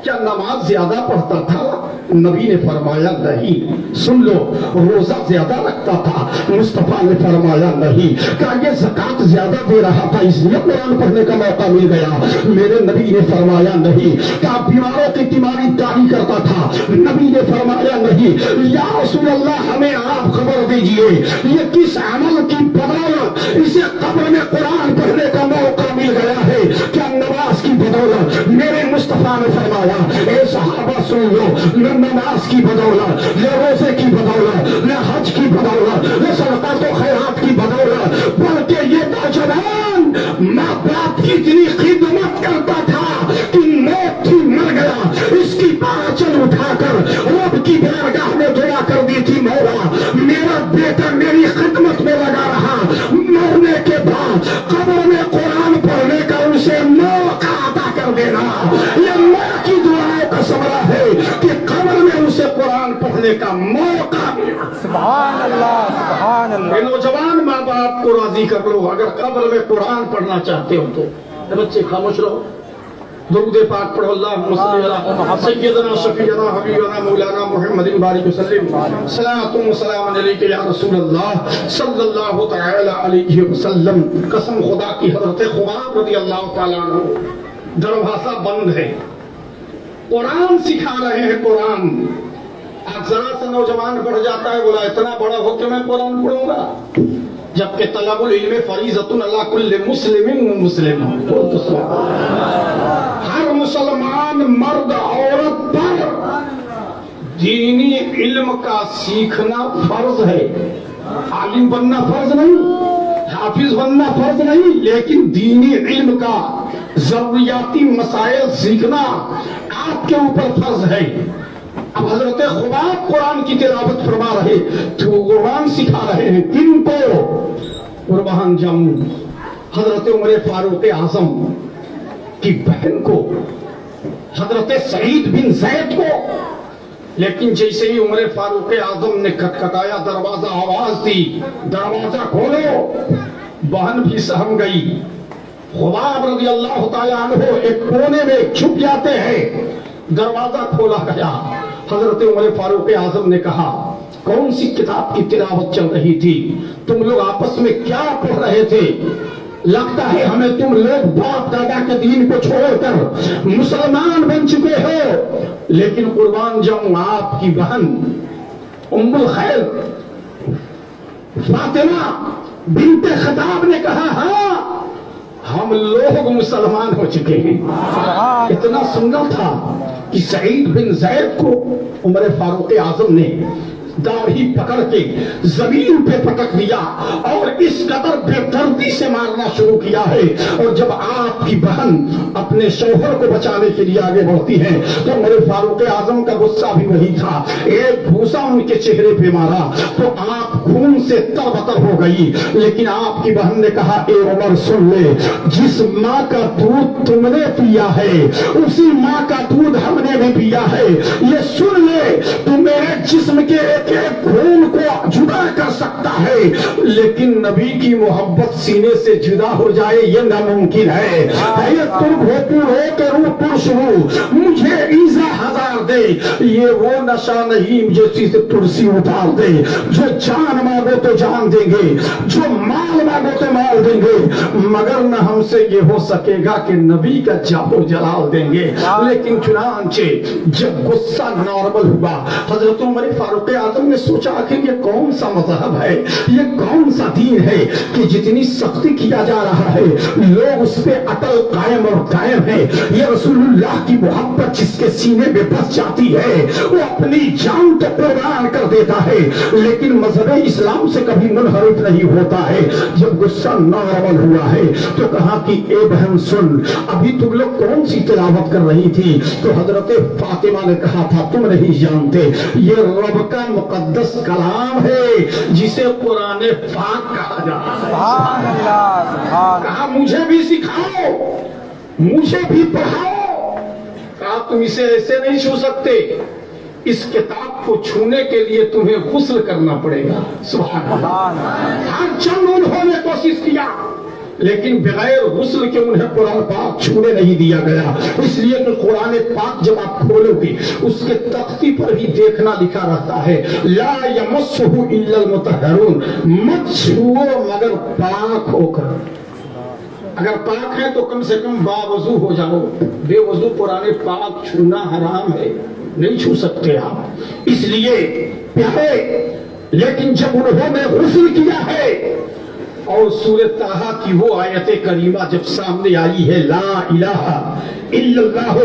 کیا نماز زیادہ پڑھتا تھا؟ نبی نے فرمایا نہیں. سن لو, روزہ زیادہ رکھتا تھا؟ مصطفیٰ نے فرمایا نہیں. کیا یہ زکات زیادہ دے رہا تھا اس لیے قرآن پڑھنے کا موقع مل گیا؟ میرے نبی نے فرمایا نہیں. کیا بیماروں کی تیمارداری کرتا تھا؟ نبی نے فرمایا نہیں. یا رسول اللہ ہمیں آپ خبر دیجئے یہ کس عمل کی بدولت اسے قبر میں قرآن پڑھنے کا موقع مل گیا ہے؟ کیا نماز کی بدولت؟ میرے مصطفیٰ نے فرمایا اے صحابہ سن لو, نہ نماز کی بدولت, نہ روزے کی بدولت, نہ حج کی بدولت, نہ صدقات و خیرات کی بدولت, بلکہ یہ نوجوان ماں باپ کی اتنی خدمت کرتا تھا کہ موت تھی مر گیا, اس کی پاچل اٹھا کر رب کی بارگاہ میں دعا کر دی تھی مولا میرا بیٹا میری خدمت میں لگا رہا, مرنے کے بعد قبر میں قرآن پڑھنے کا اسے موقع عطا کر دینا. یہ ماں کی دعاؤں کا ثمرہ ہے کہ قبر میں اسے قرآن پڑھنے کا موقع ملا. سبحان اللہ. سبحان اللہ. اے نوجوان ماں باپ کو راضی کر لو, اگر قبر میں قرآن پڑھنا چاہتے ہو تو. اے بچے خاموش رہو, درود پاک پڑھو. اللہم صلی علی سیدنا شفیعنا حبیبنا مولانا محمد بارک وسلم. صلاۃ و سلام علیک یا رسول اللہ صلی اللہ تعالی علیہ وسلم. قسم خدا کی حضرت خباب رضی اللہ تعالیٰ عنہ دروازہ بند ہے, قرآن سکھا رہے ہیں. قرآن اب ذرا سا نوجوان بڑھ جاتا ہے, بولا اتنا بڑا ہو کہ میں قرآن پڑھوں گا, جبکہ طلب العلم فریضۃ علی کل مسلم و مسلمہ. ہر مسلمان مرد عورت پر دینی علم کا سیکھنا فرض ہے. عالم بننا فرض نہیں, حافظ بننا فرض نہیں, لیکن دینی علم کا ضروریاتی مسائل سیکھنا آپ کے اوپر فرض ہے. اب حضرت خباب قرآن کی تلاوت فرما رہے تو قرآن سکھا رہے ہیں کن کو؟ قربان جاؤں حضرت عمر فاروق اعظم کی بہن کو, حضرت سعید بن زید کو. لیکن جیسے ہی عمر فاروق اعظم نے کھٹکھٹایا دروازہ, آواز دی دروازہ کھولو, بہن بھی سہم گئی. خباب رضی اللہ تعالیٰ عنہ ایک کونے میں چھپ جاتے ہیں. دروازہ کھولا گیا. حضرت عمر فاروق اعظم نے کہا کون سی کتاب کی تلاوت چل رہی تھی؟ تم لوگ آپس میں کیا پڑھ رہے تھے؟ لگتا ہے ہمیں تم لوگ باپ دادا کے دین کو چھوڑ کر مسلمان بن چکے ہو. لیکن قربان جاؤں آپ کی بہن ام الخیر فاطمہ بنت خطاب نے کہا ہاں ہم لوگ مسلمان ہو چکے ہیں. اتنا سننا تھا کہ سعید بن زید کو عمر فاروق اعظم نے داڑھی پکڑ کے زمین پہ پٹک دیا اور اس قدر بے دردی سے مارنا شروع کیا ہے. اور جب آپ کی بہن اپنے شوہر کو بچانے کے لیے آگے بڑھتی ہے تو عمر فاروق اعظم کا غصہ بھی وہی تھا. ایک بھوسا ان کے چہرے پہ مارا تو آپ خون سے تربتر ہو گئی. لیکن آپ کی بہن نے کہا اے عمر سن لے, جس ماں کا دودھ تم نے پیا ہے اسی ماں کا دودھ ہم نے بھی پیا ہے. یہ سن لے, تو میرے جسم کے ایک خون کو جدا کر سکتا ہے لیکن نبی کی محبت سینے سے جدا ہو جائے یہ ناممکن ہے. تم بھوپور ہو کہ روح پرش ہو, مجھے ایزا ہزار دے, یہ وہ نشہ نہیں جیسی سے ترسی اتار دے. جو جان مانگو تو جان دیں گے, جو مال مانگو تو مال دیں گے, مگر نہ ہم سے یہ ہو سکے گا کہ نبی کا جاہ و جلال دیں گے. لیکن چنانچہ جب غصہ نارمل ہوا حضرت عمر فاروق اعظم نے سوچا کہ یہ کون सा मजहब है, ये कौन सा दीन है कि जितनी सख्ती किया जा रहा है लोग उस पे अटल कायम और कायम है। ये रसूलुल्लाह की मोहब्बत जिसके सीने में बस जाती है वो अपनी जान तो कुर्बान कर देता है, लेकिन मजहब इस्लाम से कभी मुनहरिफ नहीं होता है। जब गुस्सा नॉर्मल हुआ है तो कहा कि ए बहन सुन, अभी तुम लोग कौन सी तिलावत कर रही थी? तो हजरत फातिमा ने कहा था तुम नहीं जानते, ये रब का मुकद्दस कलाम है जिसे कुरान पाक कहा जाता है। सुभान अल्लाह, सुभान कहा मुझे भी सिखाओ, मुझे भी पढ़ाओ। कहा तुम इसे ऐसे नहीं छू सकते, इस किताब को छूने के लिए तुम्हें गुस्ल करना पड़ेगा। सुभान अल्लाह। हर चंद उन्होंने कोशिश किया लेकिन बगैर गुस्ल के उन्हें कुरान पाक छूने नहीं दिया गया। इसलिए कि कुरान पाक जब आप खोलोगे उसके तख्ती पर भी देखना लिखा रहता है ला यमस्सुहु इल्लल मुतहहरून, मत छुओ मगर पाक होकर। अगर पाक है तो कम से कम बावजू हो जाओ, बेवजू कुरान पाक छूना हराम है, नहीं छू सकते आप। इसलिए प्यारे, लेकिन जब उन्होंने गुस्ल किया है और सूरह ताहा की वो आयत करीमा जब सामने आई है ला इलाहा इल्लल्लाह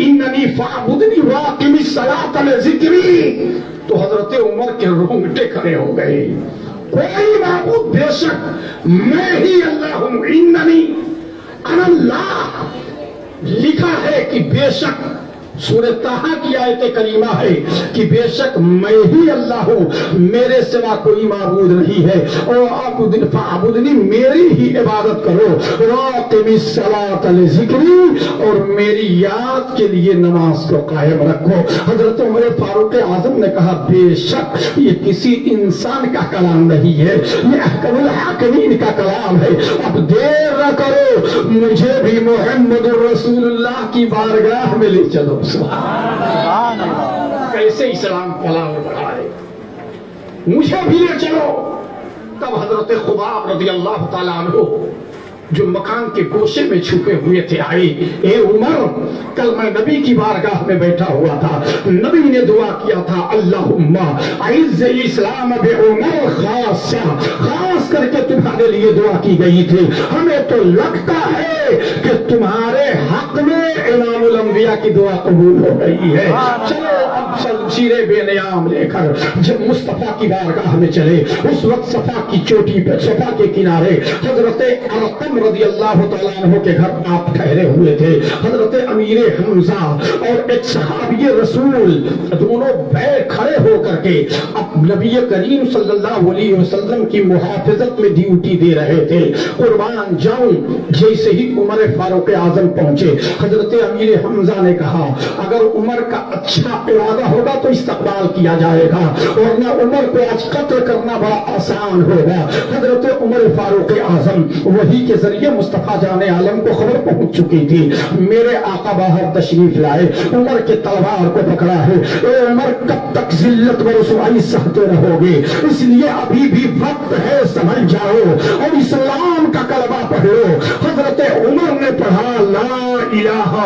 इन्ननी फाबुदनी वाकिमिस सलात लिज़िक्री, तो हजरत उमर के रोंगटे खड़े हो गए। कोई माबूद बेशक मैं ही अल्लाह हूं, इन्ननी अनल्लाह लिखा है कि बेशक सूरह ताहा की आयत करीमा है कि बेशक मैं ही अल्लाह हूं, मेरे सिवा कोई माबूद नहीं है। और आबुदनी मेरी ही इबादत करो, राक़िमिस सलात लिज़िक्री, और मेरी याद के लिए नमाज को कायम रखो। हजरत उमर फारूक आजम ने कहा बेशक ये किसी इंसान का कलाम नहीं है, ये अहकमुल हाकिमीन का कलाम है। अब देर न करो, मुझे भी मुहम्मद रसूलुल्लाह की बारगाह में ले चलो। सुभान अल्लाह। कैसे इस्लाम फलाह बढ़ा है, मुझे भी ले चलो। तब हजरत खुबाब रज़ी अल्लाह ताला अन्हु जो मकान के गोशे में छुपे हुए थे आए, ए उमर कल मैं नबी की बारगाह में बैठा हुआ था, नबी ने दुआ किया था अल्लाहुम्मा अइज़्ज़ इस्लाम बि उमर खासा, खास करके तुम्हारे लिए दुआ की गई थी। हमें तो लगता है कि तुम्हारे हक में इमामुल अंबिया की दुआ कबूल हो गई है। चलो अब शमशीरे बेनियाम लेकर जब मुस्तफा की बारगाह में चले, उस वक्त सफा की चोटी पर सफा के किनारे हजरत अरक़म रज़ी अल्लाह तआला अन्हु के घर आप ठहरे हुए थे। हजरत अमीर हमजा और एक सहाबी रसूल दोनों बैठ खड़े होकर के अब नबी करीम सल्लल्लाहु अलैहि वसल्लम की मुहाफिजत में ड्यूटी दे रहे थे। कुर्बान जाऊं जैसे ही उमर फारूक आजम पहुंचे, हजरत अमीर हमजा ने कहा अगर उमर का अच्छा इरादा होगा तो इस्तकबाल किया जाएगा, और न उमर को आज कत्ल करना बड़ा आसान होगा। हजरत उमर फारूक आजम वही के जरिए मुस्तफा जाने आलम को खबर पहुंच चुकी थी। मेरे आका बाहर तशरीफ लाए, उमर के तलवार को पकड़ा है। ए उमर कब तक जिल्लत व रुसवाई सहते रहोगे? इसलिए अभी भी वक्त है, समझ जाओ और इस्लाम का कलमा पढ़ लो। हजरत उमर ने पढ़ा ला इलाहा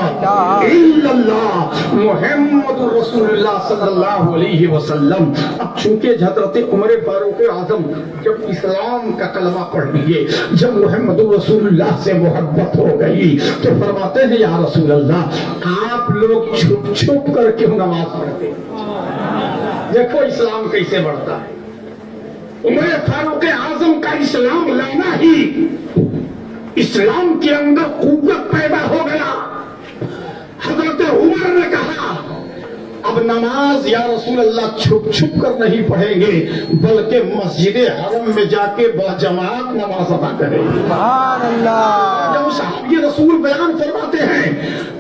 इल्लल्लाह मुहम्मदुर रसूलुल्लाह सल्लल्लाहु अलैहि वसल्लम। अब चूंकि हजरत उमर फारूक आजम जब इस्लाम का कलमा पढ़ लिए, जब मुहम्मदुर रसूलुल्लाह से मोहब्बत हो गई, तो फरमाते हैं या रसूल अल्लाह आप लोग छुप छुप कर क्यों नमाज पढ़ते? देखो इस्लाम कैसे बढ़ता है। उमर फारूक आजम का इस्लाम लाना ही इस्लाम के अंदर कुव्वत पैदा हो गया। हजरत उमर ने कहा अब नमाज या रसूल अल्लाह छुप छुप कर नहीं पढ़ेंगे, बल्कि मस्जिद हरम में जाके बाजमात नमाज अदा करेंगे। सुभान अल्लाह। जब सहाबी रसूल बयान फरमाते हैं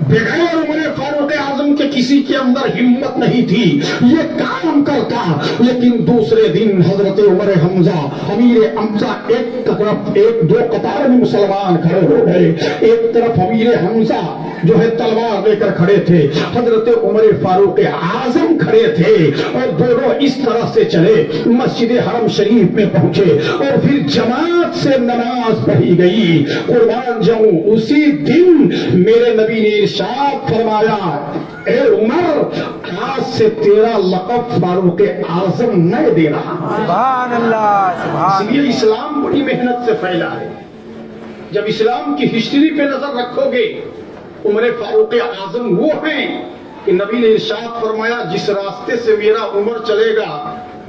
बगैर उमर फारूक आजम के किसी के अंदर हिम्मत नहीं थी ये काम करता, लेकिन दूसरे दिन हजरत उमर हमजा अमीर हमजा एक तरफ एक दो कतार में मुसलमान खड़े हो गए, एक तरफ अमीर हमजा जो है तलवार लेकर खड़े थे, हजरत उमर फारूक आजम खड़े थे, और दोनों इस तरह से चले मस्जिद हरम शरीफ में पहुंचे और फिर जमात से नमाज पढ़ी गई। कुर्बान जाऊं उसी दिन मेरे नबी ने इरशाद फरमाया اے عمر آج سے تیرا لقب فاروق اعظم میں دے رہا ہوں. سبحان اللہ سبحان اس لیے اسلام بڑی محنت سے پھیلا ہے. جب اسلام کی ہسٹری پہ نظر رکھو گے عمر فاروق اعظم وہ ہیں کہ نبی نے ارشاد فرمایا جس راستے سے میرا عمر چلے گا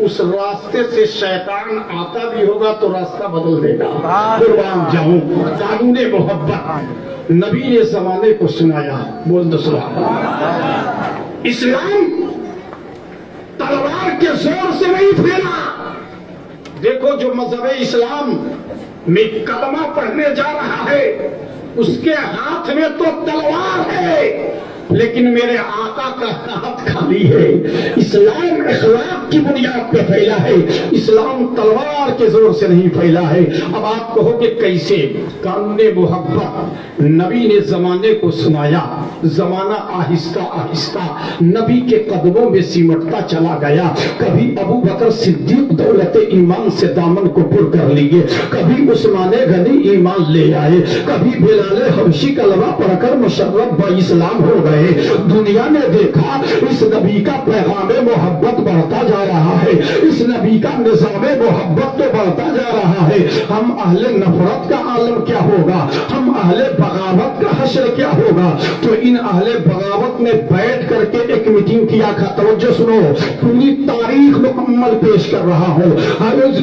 اس راستے سے شیطان آتا بھی ہوگا تو راستہ بدل دے گا. قربان جاؤں قانون محبت نبی نے زمانے کو سنایا. بول دو سبحان اللہ. اسلام تلوار کے زور سے نہیں پھیلا. دیکھو جو مذہب اسلام میں کلمہ پڑھنے جا رہا ہے اس کے ہاتھ میں تو تلوار ہے لیکن میرے آقا کا ہاتھ خالی ہے. اسلام اخلاق کی بنیاد پہ پھیلا ہے. اسلام تلوار کے زور سے نہیں پھیلا ہے. اب آپ کہو کہ کیسے؟ قانون محبت نبی نے زمانے کو سنایا. زمانہ آہستہ آہستہ نبی کے قدموں میں سمٹتا چلا گیا. کبھی ابو بکر صدیق دولت ایمان سے دامن کو پر کر لیے, کبھی عثمان غنی ایمان لے آئے, کبھی بلال حبشی کلمہ پڑھ کر مشرف با اسلام ہو گئے. دنیا نے دیکھا اس نبی کا پیغام محبت بڑھتا جا رہا ہے, اس نبی کا نظام محبت تو بڑھتا جا رہا ہے. ہم اہل نفرت کا عالم کیا ہوگا, ہم اہل بغاوت کا حشر کیا ہوگا. تو ان اہل بغاوت نے بیٹھ کر کے ایک میٹنگ کیا. توجہ سنو, پوری تاریخ مکمل پیش کر رہا ہوں.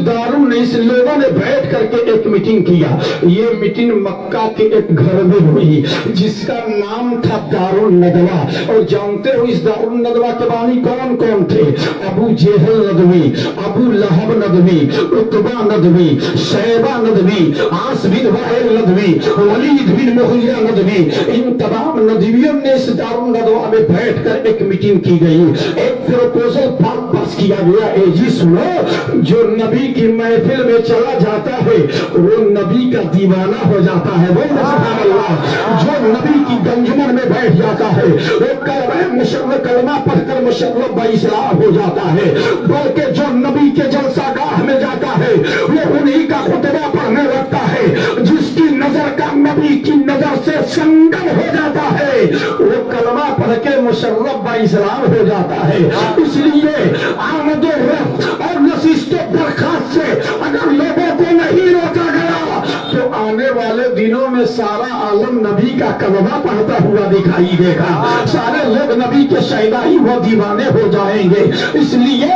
دارالنیس لوگوں نے بیٹھ کر کے ایک میٹنگ کیا. یہ میٹنگ مکہ کے ایک گھر میں ہوئی جس کا نام تھا دارالندوا. اور جانتے ہو اس دارالندوا کے بانی کون کون تھے؟ ابو جہل ندوی, ابو لہب ندوی, عتبہ ندوی, شیبہ ندوی, عاص بن وائل ندوی, ولید بن مغیرہ ندوی. ان تمام ندویوں نے اس دارالندوا میں بیٹھ کر ایک میٹنگ کی گئی. ایک پروپوزل پاس کیا گیا. اے جی سنو, جو نبی کی محفل میں چلا جاتا ہے وہ نبی کا دیوانہ ہو جاتا ہے. وہ سبحان اللہ. جو نبی کی گنجمن میں بیٹھ جاتا ہے وہ کلمہ پڑھ کر مشرف با اسلام ہو جاتا ہے. بلکہ جو نبی کے جلسہ گاہ میں جاتا ہے وہ انہی کا خطبہ پڑھنے لگتا ہے. جس کی نظر کا نبی کی نظر سے سنگم ہو جاتا ہے وہ کلمہ پڑھ کے مشرف با اسلام ہو جاتا ہے. اس لیے آمد و رفت اور نشست و برخاست سے اگر لوگوں کو نہیں روکا گیا تو آنے والے دنوں میں سارا عالم نبی کا کلمہ پڑھتا ہوا دکھائی دے گا. سارے لوگ نبی کے شیدائی و دیوانے ہو جائیں گے. اس لیے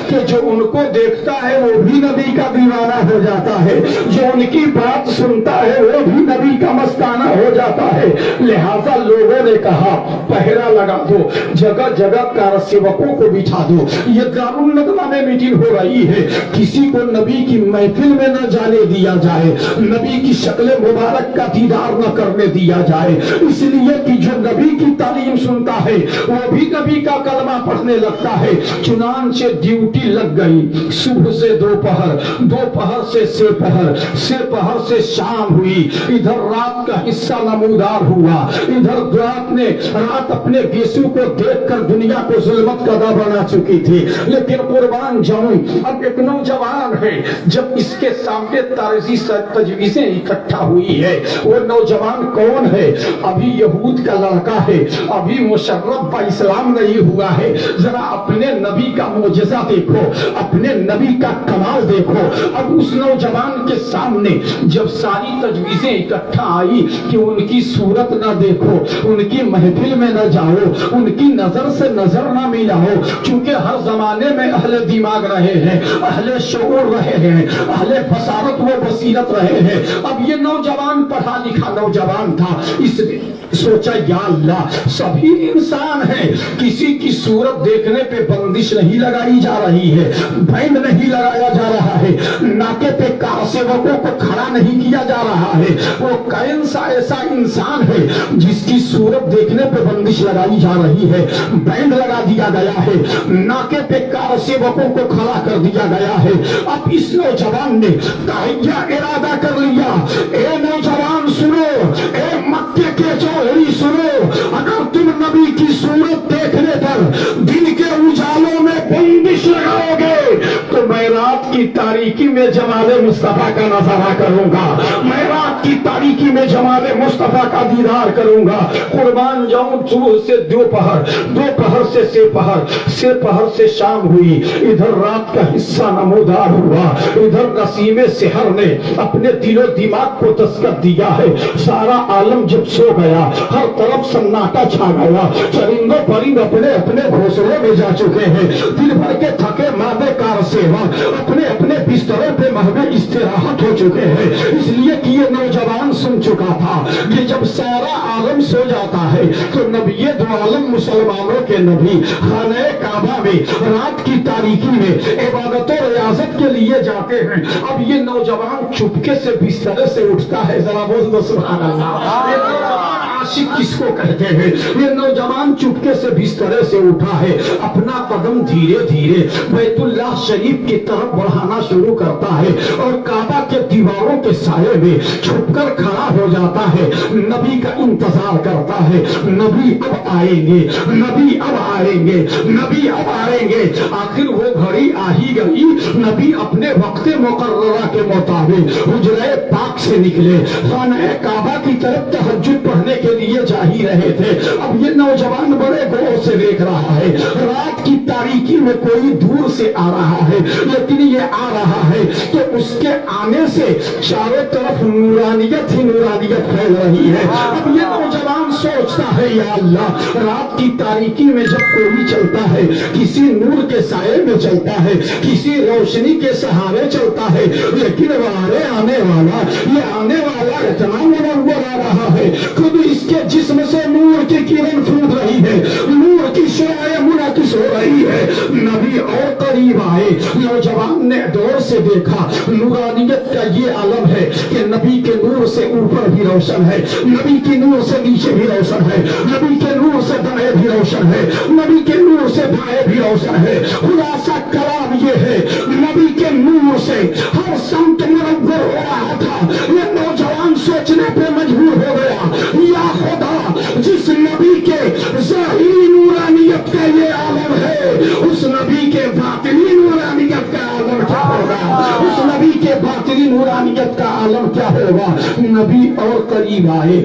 کہ جو ان کو دیکھتا ہے وہ بھی نبی کا دیوانہ ہو جاتا ہے, جو ان کی بات سنتا ہے وہ بھی نبی کا مستانہ ہو جاتا ہے. لہذا لوگوں نے کہا پہرا لگا دو, جگہ جگہ کارسیوکوں کو بٹھا دو. یہ دارالندوا میں میٹنگ ہو رہی ہے, کسی کو نبی کی محفل میں نہ جانے دیا جائے, نبی کی شکل مبارک کا دیدار نہ کرنے دیا جائے. اس لیے کہ جو نبی کی تعلیم سنتا ہے وہ بھی نبی کا کلمہ پڑھنے لگتا ہے. چنانچہ ڈیوٹی لگ گئی. صبح سے دوپہر, دوپہر سے سپہر, سپہر سے شام ہوئی. ادھر رات کا حصہ نمودار ہوا, ادھر رات اپنے گیسو کو دیکھ کر دنیا کو ظلمت کا دہ بنا چکی تھی. لیکن قربان جاؤں اب ایک نوجوان ہے. جب اس کے سامنے تارزی تجویزیں اکٹھا ہوئی ہے, وہ نوجوان کون ہے؟ ابھی یہود کا لڑکا ہے, ابھی مشرف با اسلام نہیں ہوا ہے. ذرا اپنے نبی کا معجزہ دیکھو, اپنے نبی کا کمال دیکھو. اب اس نوجوان کے سامنے جب ساری تجویزیں اکٹھا آئی کہ ان کی صورت نہ دیکھو, ان کی محفل میں نہ جاؤ, ان کی نظر سے نظر نہ ملاؤ, چونکہ ہر زمانے میں اہل دماغ رہے ہیں, اہل شعور رہے ہیں, اہل بصارت و بصیرت رہے ہیں. اب یہ نوجوان پڑھا لکھا نوجوان تھا. اس نے سوچا یا اللہ سبھی انسان ہیں, کسی کی صورت دیکھنے پہ بندش نہیں لگائی جا رہی ہے, بینڈ نہیں لگایا جا رہا ہے, ناکے پہ کارسیوکوں کو کھڑا نہیں کیا جا رہا ہے. وہ کون سا ایسا انسان ہے جس کی صورت دیکھنے پہ بندش لگائی جا رہی ہے, بینڈ لگا دیا گیا ہے, ناکے پہ کارسیوکوں کو کھڑا کر دیا گیا ہے. اب اس نوجوان نے کیا ارادہ کر لیا, اے نوجوان سنو, اے مکے کے جوہری سنو, اگر تم نبی کی صورت دیکھنے پر دن کے اجالوں میں بندش لگاؤ گے تو میں رات کی تاریکی میں جمال مصطفیٰ کا نظارہ کروں گا, میں رات रात की तारीकी में जमाल मुस्तफा का दीदार करूंगा। कुर्बान जाऊं सुबह से दोपहर, दोपहर से सेपहर, सेपहर से शाम हुई, इधर रात का हिस्सा नमोदार हुआ, इधर नसीमे सेहर ने अपने दिलो दिमाग को दस्तक दिया है। सारा आलम जब सो गया, हर तरफ सन्नाटा छा गया, चरिंदो परिंद अपने अपने घोंसलों में जा चुके हैं। दिन भर के थके मादे कार सेवा अपने अपने बिस्तरों पे महवे इस्तिराहत हो चुके हैं। इसलिए कि ये नौजवान सुन चुका था कि जब सारा आलम सो जाता है तो नबी दो आलम मुसलमानों के नबी खाने काबा में रात की तारीकी में इबादत और रियाजत के लिए जाते हैं। अब ये नौजवान चुपके से बिस्तर से उठता है। जरा बोल दो सुभान अल्लाह। ये नौजवान आशिक किसको कहते हैं? ये नौजवान चुपके से बिस्तर से उठा है, अपना कदम धीरे धीरे बैतुल्लाह शरीफ की तरफ बढ़ाना शुरू करता है और काबा के दीवारों के साये में छुपकर खड़ा हो जाता है। नबी का इंतजार करता है, नबी अब आएंगे, नबी अब आएंगे, नबी अब आएंगे। आखिर वो घड़ी आ ही गई। नबी अपने वक्त मुकर्ररा के मुताबिक हुजरे पाक से निकले, खाने काबा की तरफ तहज्जुद पढ़ने के लिए जा ही रहे थे। अब ये नौजवान बड़े गौर से देख रहा है, रात की तारीकी में कोई दूर से आ रहा है, लेकिन ये आ रहा है तो उसके आने से चारों तरफ नूरानियत ही नूरानियत फैल रही है। अब ये नौजवान सोचता है, या अल्लाह, रात की तारीकी में जब कोई चलता है, किसी नूर के साये में चलता है, किसी रोशनी के सहारे चलता है, लेकिन वारे आने वाला, ये आने वाला इतना मुनव्वर आ रहा है, खुद इसके जिस्म से नूर की किरण फूट रही है, नूर की शुआएं मुनकिस हो रही है। नबी और करीब आए, नौजवान ने दौर से देखा, नूरानियत का ये आलम है कि नबी के नूर से ऊपर भी रोशन है, नबी के नूर से नीचे भी रोशन है, नबी के नूर से दाएं भी रोशन है, नबी के नूर से बाएं भी रोशन है। खुलासा कलाम ये है, नबी के नूर से हर संत मुनव्वर हो रहा था। ये नौजवान सोचने पे मजबूर हो गया, या खुदा, जिस नबी के ज़ाहिरी नूरानियत का ये आलम है, उस नबी के बातिनी नूरानियत का आलम क्या होगा? उस नबी के बातिनी नूरानियत का आलम क्या होगा? नबी और करीब आए,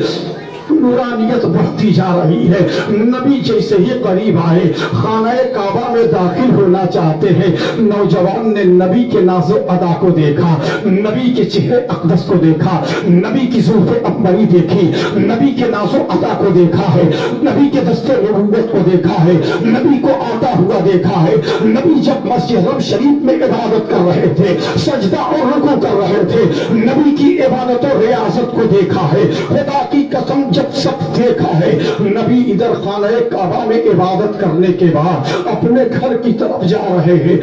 नूरानियत बढ़ती जा रही है। नबी जैसे ही करीब आए, खाने काबा में दाखिल होना चाहते हैं, नौजवान ने नबी के नाज़ो अदा को देखा, नबी के चेहरे अक़दस को देखा, नबी की ज़ुल्फ़े अकबरी देखी, नबी के नाज़ो अदा को देखा है, नबी के दस्ते नबूवत को देखा है, नबी को आता हुआ देखा है। नबी जब मस्जिद रब शरीफ में इबादत कर रहे थे, सजदा और रुकू कर रहे थे, नबी की इबादत और रियासत को देखा है। खुदा की कसम, जब सब देखा है, नबी इधर खाने काबा में इबादत करने के बाद अपने घर की तरफ जा रहे हैं।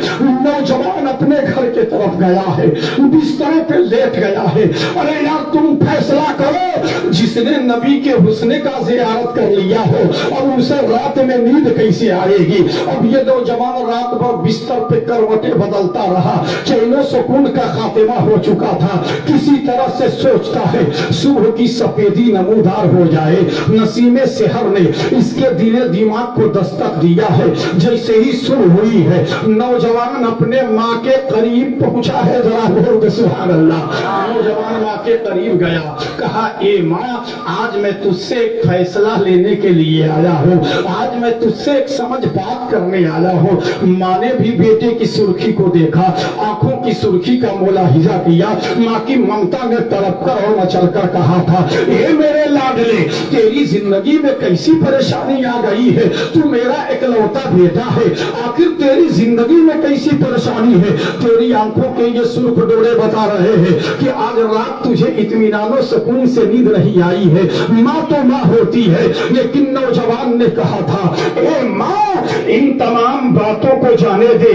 नौजवान अपने घर के तरफ गया है, बिस्तर पे लेट गया है। अरे यार, तुम फैसला करो, जिसने नबी के हुस्न का जियारत कर लिया हो और उसे रात में नींद कैसे आएगी? अब ये नौजवान रात भर बिस्तर पे करवटें बदलता रहा, चैनो सुकून का खातिमा हो चुका था। किसी तरह से सोचता है सुबह की सफेदी नमूदार हो जाए। नसीमे सेहर ने इसके दिले दिमाग को दस्तक दिया है। जैसे ही सुबह हुई है, नौजवान अपने माँ के करीब पहुंचा है। जरा बोल दे सुभान अल्लाह। नौजवान माँ के करीब गया, कहा, ए माँ, आज मैं तुझसे एक फैसला लेने के लिए आया हूँ, आज मैं तुझसे एक समझ बात करने आया हूँ। माँ ने भी बेटे की सुर्खी को देखा, आंखों की सुर्खी का मुलाहिजा किया। माँ की ममता ने तड़प कर और मचल कर कहा था, ए मेरे लाडले, तेरी जिंदगी में कैसी परेशानी आ गई है? तू मेरा इकलौता बेटा है, आखिर तेरी जिंदगी में कैसी परेशानी है? तेरी आंखों के ये सुर्ख डोरे बता रहे हैं कि आज रात तुझे इत्मीनानो सुकून से नींद नहीं आई है। माँ तो माँ होती है, लेकिन नौजवान ने कहा था, ए माँ, इन तमाम बातों को जाने दे,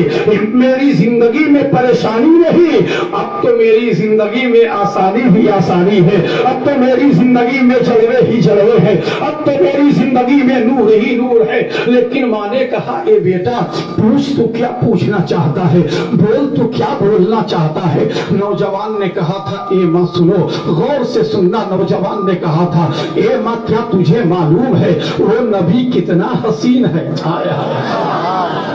मेरी जिंदगी में परेशानी नहीं, अब तो मेरी जिंदगी में आसानी ही आसानी है, अब तो मेरी जिंदगी में जलवे ही जलवे हैं, अब तो मेरी जिंदगी में नूर ही नूर है। लेकिन माँ ने कहा, ए बेटा, पूछ तू क्या पूछना चाहता है, बोल तू क्या बोलना चाहता है? नौजवान ने कहा था, ए माँ सुनो, गौर से सुनना। नौजवान ने कहा था, ए माँ, क्या तुझे मालूम है वो नबी कितना हसीन है?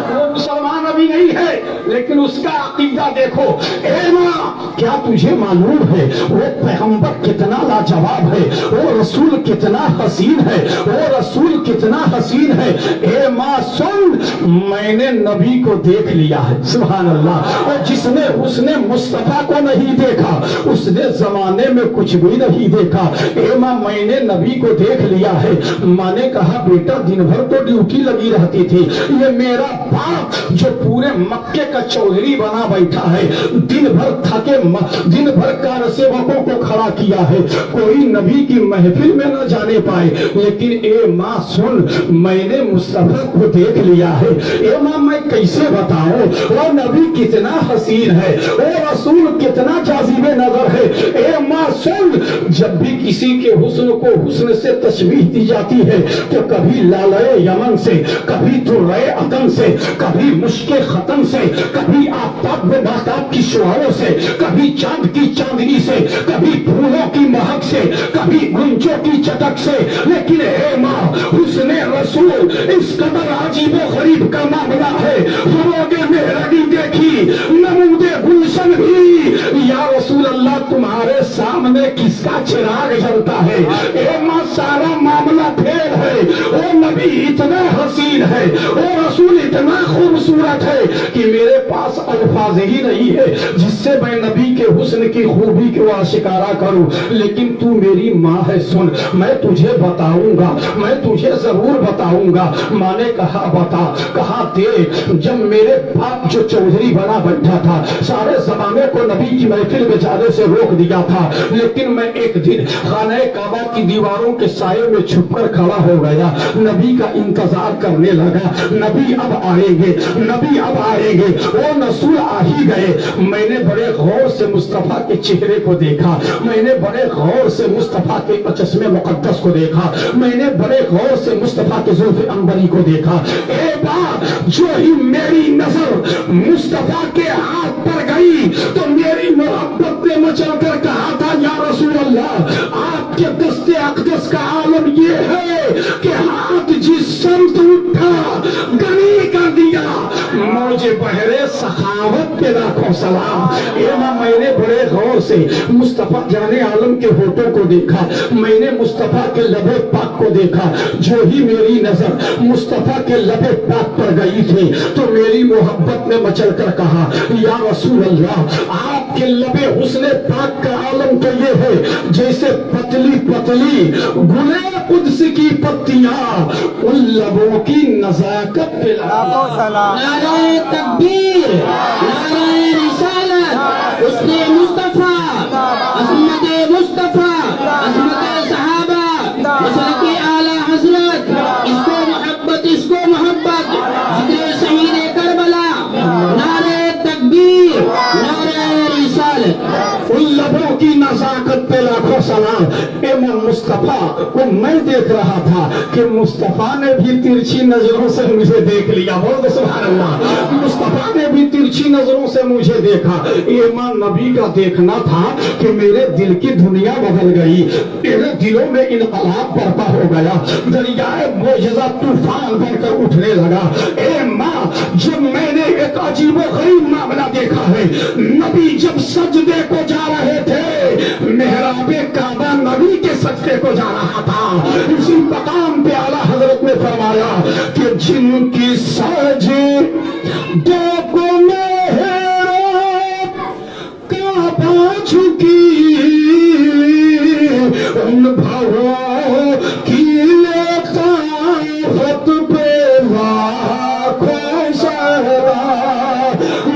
वो मुसलमान नबी नहीं है, लेकिन उसका अकीदा देखो। ए माँ, क्या तुझे मालूम है वो पैगंबर कितना लाजवाब है, वो रसूल कितना हसीन है, वो रसूल कितना हसीन है। ए माँ सुन, मैंने नबी को देख लिया है। सुभान अल्लाह। और जिसने उसने मुस्तफा को नहीं देखा उसने जमाने में कुछ भी नहीं देखा। ए माँ, मैंने नबी को देख लिया है। माँ ने कहा बेटा दिन भर तो ड्यूटी लगी रहती थी, ये मेरा बाप जो पूरे मक्के का चौधरी बना बैठा है, दिन भर थके दिन भर कार सेवकों को खड़ा किया है, कोई नबी की महफिल में न जाने पाए। लेकिन ए माँ सुन, मैंने मुस्तफा को देख लिया है। ए माँ, मैं कैसे बताऊं वो नबी कितना हसीन है, वो रसूल कितना जाजिबे नजर है। ए माँ सुन, जब भी किसी के हुस्न को हुस्न से तशबीह दी जाती है तो कभी लालए यमन से, कभी दुर्रे अदन से, कभी मुश्के खतन से, कभी आफताब में महताब की शुआओं से, कभी चांद की चांदनी से, कभी फूलों की महक से, कभी गुंजों की चटक से। लेकिन हे माँ, हुस्ने रसूल इस कदर अजीबो गरीब का मामला है। फरोगे मेहरगी देखी नमूदे गुलशन भी, या रसूल अल्लाह तुम्हारे सामने किसका चिराग जलता है। ए माँ, सारा मामला फेल है। वो नबी इतना हसीन है, वो रसूल इतना खूबसूरत है कि मेरे पास अल्फाज ही नहीं है जिससे मैं नबी के हुस्न की खूबी को आशिकारा करूं। लेकिन तू मेरी माँ है, सुन, मैं तुझे बताऊंगा, मैं तुझे जरूर बताऊंगा। माँ ने कहा बता। कहा देख, जब मेरे बाप जो चौधरी बना बैठा था, सारे जमाने को नबी की महफिल में जाने से रोक दिया था, लेकिन मैं एक दिन खाने काबा की दीवारों के साये में छुपकर खड़ा हो गया, नबी का इंतजार करने लगा। नबी अब आएंगे, नबी अब आएंगे। वो रसूल आ ही गए। मैंने बड़े गौर से मुस्तफा के चेहरे को देखा, मैंने बड़े गौर से मुस्तफा के चश्मे मुकद्दस को देखा, मैंने बड़े गौर से मुस्तफा के जुल्फ अंबरी को देखा। एक बार जो ही मेरी नजर मुस्तफा के हाथ पर गई तो मेरी मोहब्बत ने मचल कर कहा था, या रसूल अल्लाह, आपके दस्ते अक़दस का आलम ये है कि हाथ जिस समत उठा गनी कर दिया, मौजे बहरे सखावत के लाखों सलाम। ए माँ, मैंने बड़े गौर से मुस्तफा जाने आलम के होठों को देखा, मैंने मुस्तफा के लबे पाक को देखा। जो ही मेरी नजर मुस्तफा के लबे पाक पर गई थी तो मेरी मोहब्बत ने मचल कर कहा, या रसूल अल्लाह, आपके लबे हुस्ने पाक का आलम तो ये है जैसे पतली पतली गुले कुद्स की पत्तियां उन लबों की नजाकत पे लाखों सलाम। नारे तकबीर, नारे रिसालत, उसने मुस्तफा, अज़मत मुस्तफा, अज़मत सहाबा, मसलक आला हजरत, इसको मोहब्बत, इसको मोहब्बत, जिक्र शहीद करबला। नारे तकबीर, नारे रिसालत, उन लबों की नजाकत पे लाखों सलाम। इमाम मुस्तफा को मैं देख रहा था कि मुस्तफा ने भी तिरछी नजरों से मुझे देख लिया। बोलो सुभान अल्लाह। मुस्तफा ने भी तिरछी नजरों से मुझे देखा। इमाम नबी का देखना था कि मेरे दिल की दुनिया बदल गई, मेरे दिलों में इनकलाब बरपा हो गया, दरियाए मोजज़ा तूफान बनकर उठने लगा। ए माँ, जब मैंने एक अजीबो गरीब मामला देखा है, नबी जब सजदे को जा रहे थे, मेहराबे काबा नबी के सजदे को जा रहा था। इसी मकाम पे आला हजरत ने फरमाया कि जिनकी सजदे को मेहराब काबा झुकी, उन भवों की लेखाफत पे लाखों सहरा।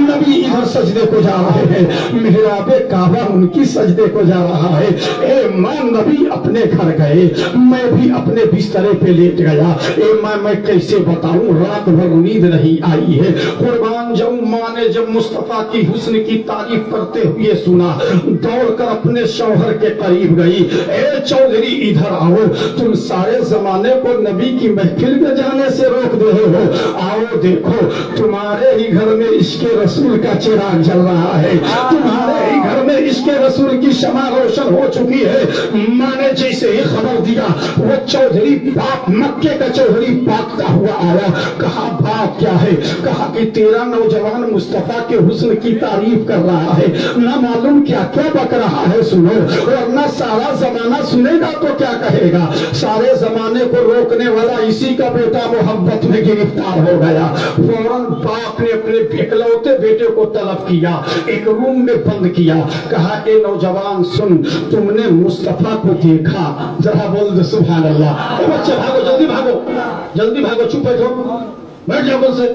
नबी इधर सजदे को जा रहे हैं, मेहराबे काबा उनकी सजदे को जा रहा है। ए माँ, नबी अपने घर गए, मैं भी अपने बिस्तरे पे लेट गया। ए माँ, मैं कैसे बताऊं, रात भर नींद नहीं आई है। कुर्बान जाऊं, माँ ने जब मुस्तफा की हुस्न की तारीफ करते हुए सुना, दौड़कर अपने शौहर के करीब गई। ए चौधरी, इधर आओ, तुम सारे जमाने को नबी की महफिल में जाने से रोक दे हो। आओ देखो, तुम्हारे ही घर में इश्क़ रसूल का चिराग जल रहा है, तुम्हारे ही घर में عشق رسول کی شمع روشن ہو چکی ہے. ماں نے جیسے ہی خبر دیا وہ چودھری باپ مکے کا چودھری بھاگتا ہوا آیا. کہا بات کیا ہے؟ کہا کہ تیرا نوجوان مصطفیٰ کے حسن کی تعریف کر رہا ہے، نہ معلوم کیا کیا بک رہا ہے. سنو، ورنہ سارا زمانہ سنے گا تو کیا کہے گا. سارے زمانے کو روکنے والا اسی کا بیٹا محبت میں گرفتار ہو گیا. فوراً باپ نے اپنے اکلوتے بیٹے کو طلب کیا، ایک روم میں بند کیا. کہا اے نوجوان سن، تم نے مصطفیٰ کو دیکھا؟ ذرا بول دے سبحان اللہ. اے بچے بھاگو، جلدی بھاگو، جلدی بھاگو، چپ بیٹھو، بیٹھ جاؤ بول سے.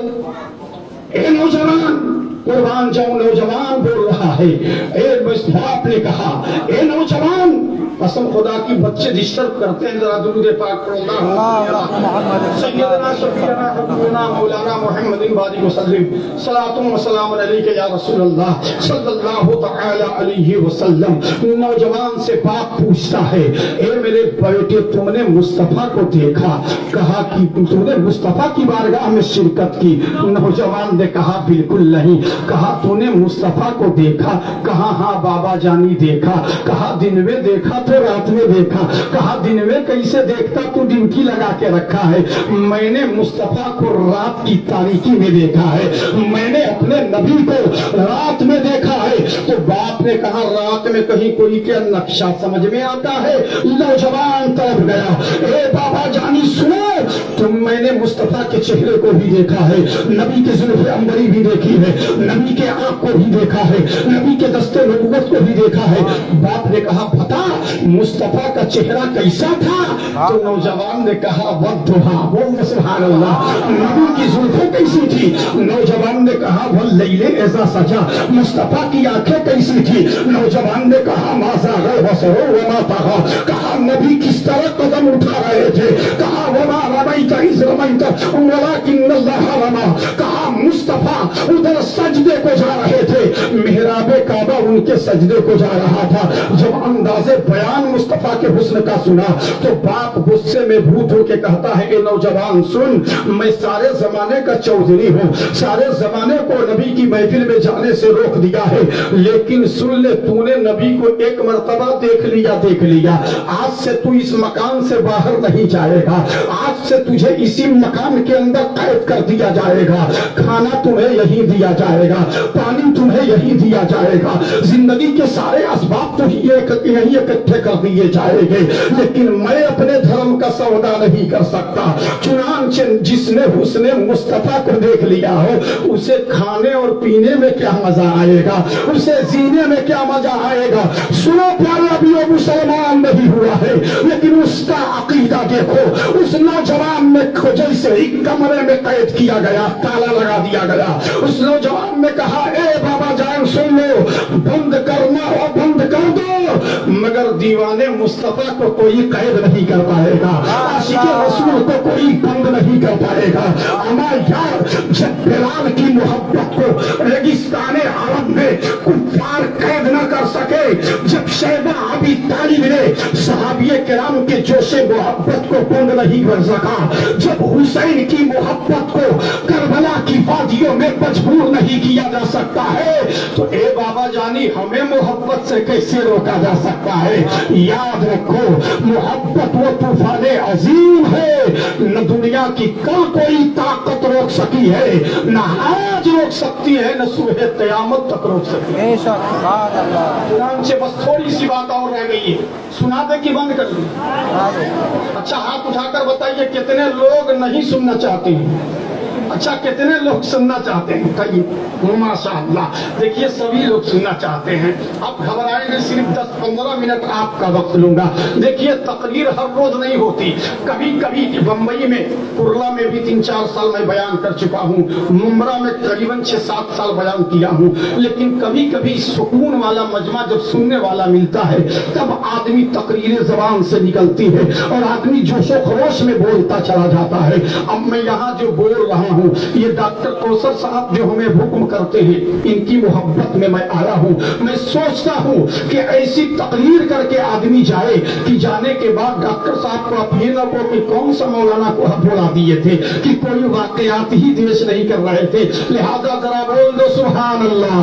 اے نوجوان، قربان جاؤں نوجوان بول رہا ہے. اے باپ نے کہا اے نوجوان، قسم خدا کی بچے ڈسٹرب کرتے ہیں، ذرا درود پاک پڑھو. اللہ سیدنا شفیعنا حبیبنا مولانا محمد بارک وسلم صلاۃ و سلام علیک یا رسول اللہ صلی اللہ تعالی علیہ وسلم. نوجوان سے باپ پوچھتا ہے اے میرے بیٹے تم نے مصطفیٰ کو دیکھا؟ کہا کہ تم نے مصطفیٰ کی بارگاہ میں شرکت کی؟ نوجوان نے کہا بالکل نہیں. کہا تو نے مصطفیٰ کو دیکھا؟ کہا ہاں بابا جانی دیکھا. کہا دن میں دیکھا تو رات میں دیکھا؟ کہا دن میں کیسے دیکھتا، تو ڈمکی لگا کے رکھا ہے. میں نے مصطفیٰ کو رات کی تاریکی میں دیکھا ہے، میں نے اپنے نبی کو رات میں دیکھا ہے. تو باپ نے کہا رات میں کہیں کوئی کیا نقشہ سمجھ میں آتا ہے؟ نوجوان تڑپ گیا. اے بابا جانی سنو، تم میں نے مصطفیٰ کے چہرے کو بھی دیکھا ہے، نبی کے زلف عنبری بھی دیکھی ہے، نبی کے آنکھ کو بھی دیکھا ہے، نبی کے دستے نبوت کو بھی دیکھا ہے. باپ نے کہا بتا مصطفیٰ کا چہرہ کیسا تھا؟ تو نوجوان نے کہا والضحیٰ، بول سبحان اللہ. نبی کی زلفیں کیسی تھی؟ نوجوان نے کہا واللیل اذا سجا. مصطفیٰ کی آنکھیں کیسی تھی؟ نوجوان نے کہا ما زاغ البصر وما طغى. کہا نبی کس طرح قدم اٹھا رہے تھے؟ کہا وما رمیت اذ رمیت ولکن اللہ رمی. کہا مصطفیٰ ادھر سجدے کو جا رہے تھے، محراب کعبہ ان کے سجدے کو جا رہا تھا. جب انداز بیان مصطفیٰ کے حسن کا سنا تو باپ غصے میں بھوت ہو کے کہتا ہے اے نوجوان سن، میں سارے زمانے کا چودھری ہوں، سارے زمانے کو نبی کی محفل میں جانے سے روک دیا ہے، لیکن سن لے تو نے نبی کو ایک مرتبہ دیکھ لیا. آج سے تو اس مکان سے باہر نہیں جائے گا، آج سے تجھے اسی مکان کے اندر قید کر دیا جائے گا. کھانا تمہیں یہی دیا جائے گا، پانی تمہیں یہی دیا جائے گا، زندگی کے سارے اسباب تو یہی اکٹھے کر دیے جائیں گے، لیکن میں اپنے دھرم کا سودا نہیں کر سکتا. چنانچہ جس نے حسن مصطفیٰ کو دیکھ لیا ہو اسے کھانے اور پینے میں کیا مزہ آئے گا، اسے جینے میں کیا مزہ آئے گا. سنو پیارے، ابھی وہ مسلمان نہیں ہوا ہے لیکن اس کا عقیدہ دیکھو. اس نوجوان نے جیسے ایک کمرے میں قید کیا گیا، تالا لگا دیا گیا. اس نوجوان نے کہا اے بابا جان سن لو، بند کرنا ہو بند کر دو، مگر دیوانے مصطفیٰ کو کوئی قید نہیں کر پائے گا، عاشق رسول کو کوئی بند نہیں کر پائے گا. اما یار جب بلال کی محبت کو ریگستان عرب میں کفار قید نہ کر سکے، جب شیبہ ابی طالب نے صحابی کرام کے جوش محبت کو بند نہیں کر سکا، جب حسین کی محبت کو کربلا کی وادیوں میں مجبور نہیں کیا جا سکتا ہے، تو اے بابا جانی ہمیں محبت سے کیسے روکا جا سکتا ہے؟ یاد رکھو محبت وہ طوفان عظیم ہے، نہ دنیا کی کل کوئی طاقت روک سکی ہے، نہ آج روک سکتی ہے، نہ صبح قیامت تک روک سکتی ہے. بے شک سبحان اللہ. چنانچہ بس تھوڑی سی بات اور رہ گئی ہے، سنا دے کہ بند کر دیں؟ اچھا ہاتھ اٹھا کر بتائیے کتنے لوگ نہیں سننا چاہتے ہیں؟ اچھا کتنے لوگ سننا چاہتے ہیں؟ کہیے. ماشاء اللہ. دیکھیے سبھی لوگ سننا چاہتے ہیں. اب گھبرائیں گے، صرف 10-15 منٹ آپ کا وقت لوں گا. دیکھیے تقریر ہر روز نہیں ہوتی، کبھی کبھی بمبئی میں کرلا میں بھی 3-4 سال میں بیان کر چکا ہوں، ممبرا میں تقریباً 6-7 سال بیان کیا ہوں، لیکن کبھی کبھی سکون والا مجمع جب سننے والا ملتا ہے تب آدمی تقریر زبان سے نکلتی ہے اور آدمی جوش و خروش میں بولتا چلا جاتا ہے. اب میں یہاں جو بول رہا ہوں یہ ڈاکٹر کوثر صاحب جو ہمیں حکم کرتے ہیں ان کی محبت میں آیا ہوں. میں سوچتا ہوں کہ ایسی تقریر کر کے آدمی جائے کہ جانے کے بعد ڈاکٹر صاحب کو آپ یہ نہ کہو کہ کون سا مولانا کو بولا دیے تھے، کہ کوئی واقعات ہی دیش نہیں کر رہے تھے. لہذا ذرا بول دو سبحان اللہ.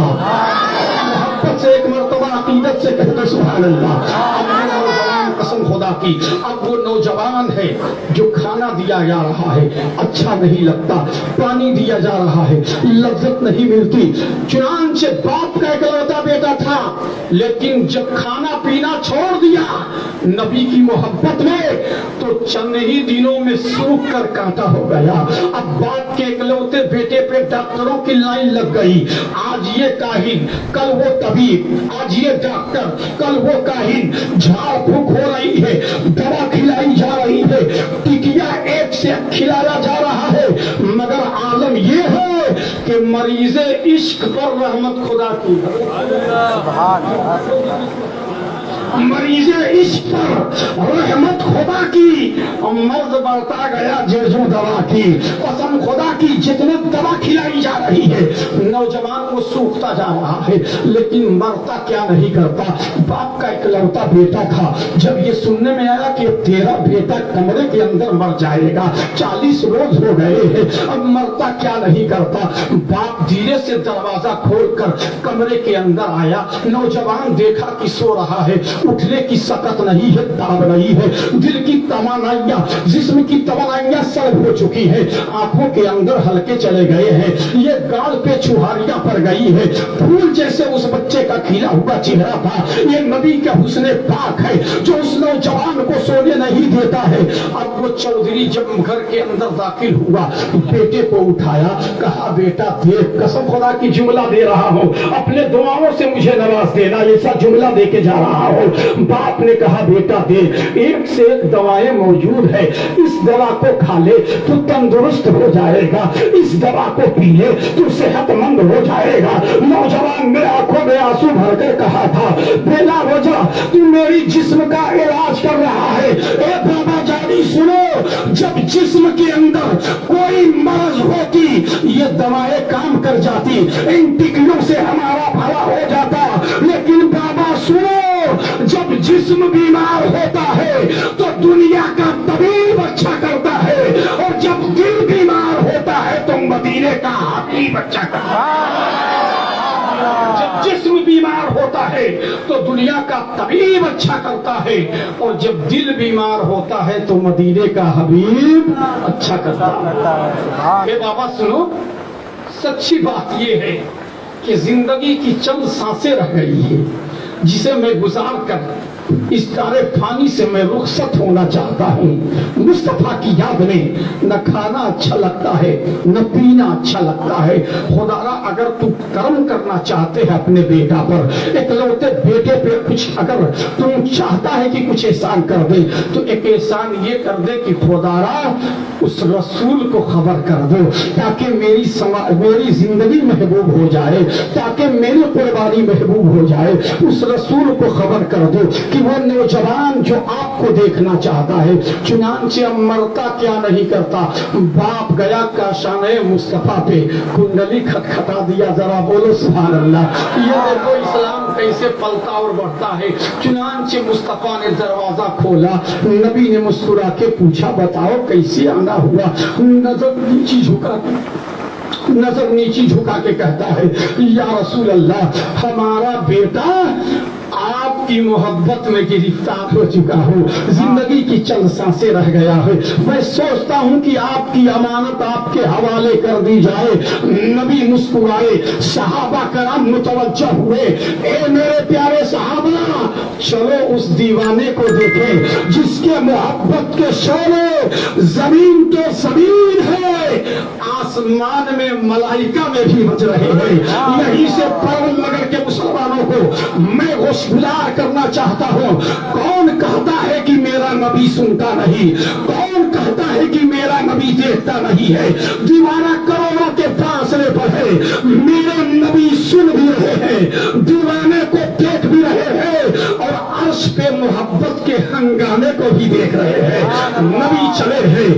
محبت سے ایک مرتبہ अकीदत से कहते सुभान अल्लाह। अब वो नौजवान, कसम खुदा की, अब वो नौजवान है जो खाना दिया जा रहा है अच्छा नहीं लगता, पानी दिया जा रहा है लज्जत नहीं मिलती। चुनांचे बाप का इकलौता बेटा था, लेकिन जब खाना पीना छोड़ दिया नबी की मोहब्बत में, तो चंद ही दिनों में सूख कर कांटा हो गया। अब बाप के इकलौते बेटे पे डॉक्टरों की लाइन लग गई। आज ये काहिन, कल वो तबीब, आज ये डॉक्टर, कल वो काहिन। झाड़ फूक हो रही है, दवा खिलाई जा रही है, टिकिया एक से खिलाया जा रहा है, मगर आलम ये है कि मरीज़े इश्क पर रहमत खुदा की, मरीज़े इश्क पर रहमत खुदा की। और मर्द बढ़ता गया जेजू दवा की, कसम खुदा की जितने दवा खिलाई जा रही है नौजवान को सूखता जा रहा है, लेकिन मरता क्या नहीं करता। बाप का इकलौता बेटा था, जब ये सुनने में आया कि तेरा बेटा कमरे के अंदर मर जाएगा, 40 रोज हो गए हैं, अब मरता क्या नहीं करता। बाप धीरे से दरवाजा खोलकर कमरे के अंदर आया, नौजवान देखा कि सो रहा है, उठने की सकत नहीं है, ताब नहीं है, दिल की तमन्नाइयां, जिस्म की तमन्नाइयां सल्ब हो चुकी है, आंखों के अंदर हल्के चले गए हैं, ये गाल पे छुहारियां पड़ गई है, फूल जैसे उस बच्चे का खिला हुआ चेहरा था। ये नबी का हुस्ने पाक है जो उस नौजवान को सोने नहीं देता है। अब वो चौधरी जब घर के अंदर दाखिल हुआ, बेटे को उठाया, कहा बेटा देख, कसम खुदा की जुमला दे रहा हूँ, अपने दुआओं से मुझे नवाज देना, ऐसा जुमला दे के जा रहा हूँ। बाप ने कहा बेटा देख, एक से एक दवाएं मौजूद है, इस दवा को खा ले तू तंदुरुस्त हो जाएगा, इस दवा को पी ले तू सेहतमंद हो जाएगा। नौजवान ने आंखों में आंसू भरकर कहा था बिना वजह तू मेरी जिस्म का इलाज कर रहा है। ए बाबा जानी सुनो, जब जिस्म के अंदर कोई मर्ज होती ये दवाएं काम कर जाती, इन टिकलों से हमारा भला हो जाता। लेकिन बाबा सुनो, जब जिस्म बीमार होता है तो दुनिया का तबीब अच्छा करता है, और जब दिल बीमार होता है तो मदीने का हबीब अच्छा करता है। जब जिस्म बीमार होता है तो दुनिया का तबीब अच्छा करता है, और जब दिल बीमार होता है तो मदीने का हबीब अच्छा करता है। बाबा सुनो, सच्ची बात यह है कि जिंदगी की चंद सांसें रह गई है जिसे मैं गुजार कर इस तारे फानी से मैं रुखसत होना चाहता हूँ। मुस्तफा की याद में न खाना अच्छा लगता है, न पीना अच्छा लगता है। खुदारा अगर तू कर्म करना चाहते हैं अपने बेटा पर, इकलौते बेटे पे कुछ अगर तुम चाहता है कि कुछ एहसान कर दे, तो एक एहसान ये कर दे कि खुदारा उस रसूल को खबर कर दो, ताकि मेरी जिंदगी महबूब हो जाए, ताकि मेरी कुर्बानी महबूब हो जाए। उस रसूल को खबर कर दो कि वो नौजवान जो आपको देखना चाहता है, चुनांचे अब मरता क्या नहीं करता। बाप गया काशाने मुस्तफा पे, कुंडली खटखटा दिया, जरा बोलो सुभान अल्लाह। ये देखो इस्लाम कैसे पलता और बढ़ता है। चुनांचे मुस्तफा ने दरवाजा खोला, नबी ने मुस्कुरा के पूछा बताओ कैसे आना हुआ। नजर नीची झुका के कहता है या रसूल अल्लाह, हमारा बेटा आपकी मोहब्बत में गिरफ्तार हो चुका हूँ, जिंदगी की चंद सांसें रह गया है, मैं सोचता हूँ कि आपकी अमानत आपके हवाले कर दी जाए। नबी मुस्कुराए, सहाबा कराम मुतवज्जह हुए, ए मेरे प्यारे सहाबा, चलो उस दीवाने को देखें जिसके मोहब्बत के शोले जमीन तो जमीन है, आसमान में मलाइका में भी बज रहे हैं। यहीं से परवन नगर के मुसलमानों को मैं गुलार करना चाहता हूँ। कौन कहता है कि मेरा नबी सुनता नहीं, कौन कहता है कि मेरा नबी देखता नहीं है। दीवाना करोड़ों के फासले पर है, मेरे नबी सुन भी रहे हैं, दीवाने को देख भी रहे हैं, और अर्श पे मोहब्बत के हंगामे को भी देख रहे हैं। नबी चले हैं,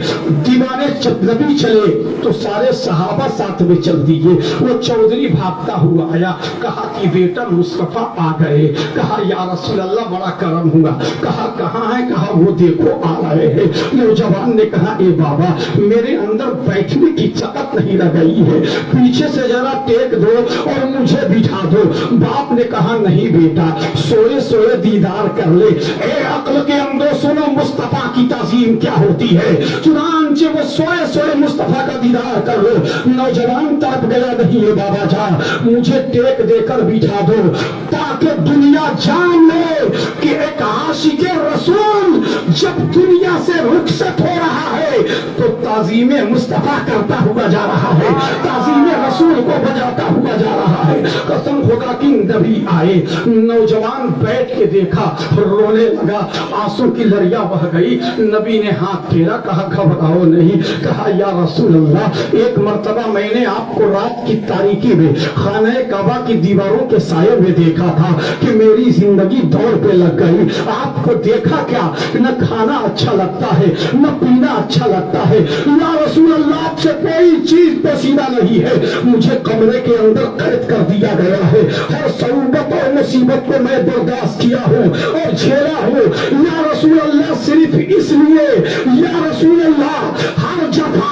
दीवाने नबी चले तो सारे सहाबा साथ में चल दिए। वो चौधरी भागता हुआ आया, कहा कि बेटा मुस्तफा आ गए। कहा या रसूल अल्लाह बड़ा करम हुआ। कहा कहाँ है? कहा वो देखो आ रहे हैं। नौजवान ने कहा ए बाबा मेरे अंदर बैठने की ताकत नहीं रह गई है, पीछे से जरा टेक दो और मुझे बिठा दो। बाप ने कहा नहीं बेटा, सोए सोए दीदार कर ले। ए अक्ल के अंदर सुनो मुस्तफा की ताजीम क्या होती है। चुनांचे वो सोए सोए मुस्तफा का दीदार कर लो। नौजवान तड़प गया, नहीं है बाबा जा मुझे टेक देकर बिठा दो ताकि दुनिया जान ले कि एक आशिके रसूल जब दुनिया से रुखसत हो रहा है तो ताजीमे मुस्तफा करता हुआ जा रहा है, ताजीमे रसूल को बजाता हुआ जा रहा है। कसम खुदा की नबी आए, नौजवान बैठ के देखा, रोने लगा, आंसू की लरिया बह गई। नबी ने हाथ फेरा, कहा घबराओ नहीं। कहा या रसूल अल्लाह एक मर्तबा मैंने आपको रात की तारीकी में खाने काबा की दीवारों के साये में देखा था कि मेरी जिंदगी दौड़ पे लग गई। आपको देखा क्या, न खाना अच्छा लगता है न पीना अच्छा लगता है। या रसूल अल्लाह आपसे कोई चीज पोसीदा नहीं है, मुझे कमरे के अंदर कैद कर दिया गया है। हर सऊबत और मुसीबत को मैं बर्दाश्त किया हूँ और झेला हूँ। या रसूल अल्लाह सिर्फ इसलिए, या रसूल अल्लाह हर जगह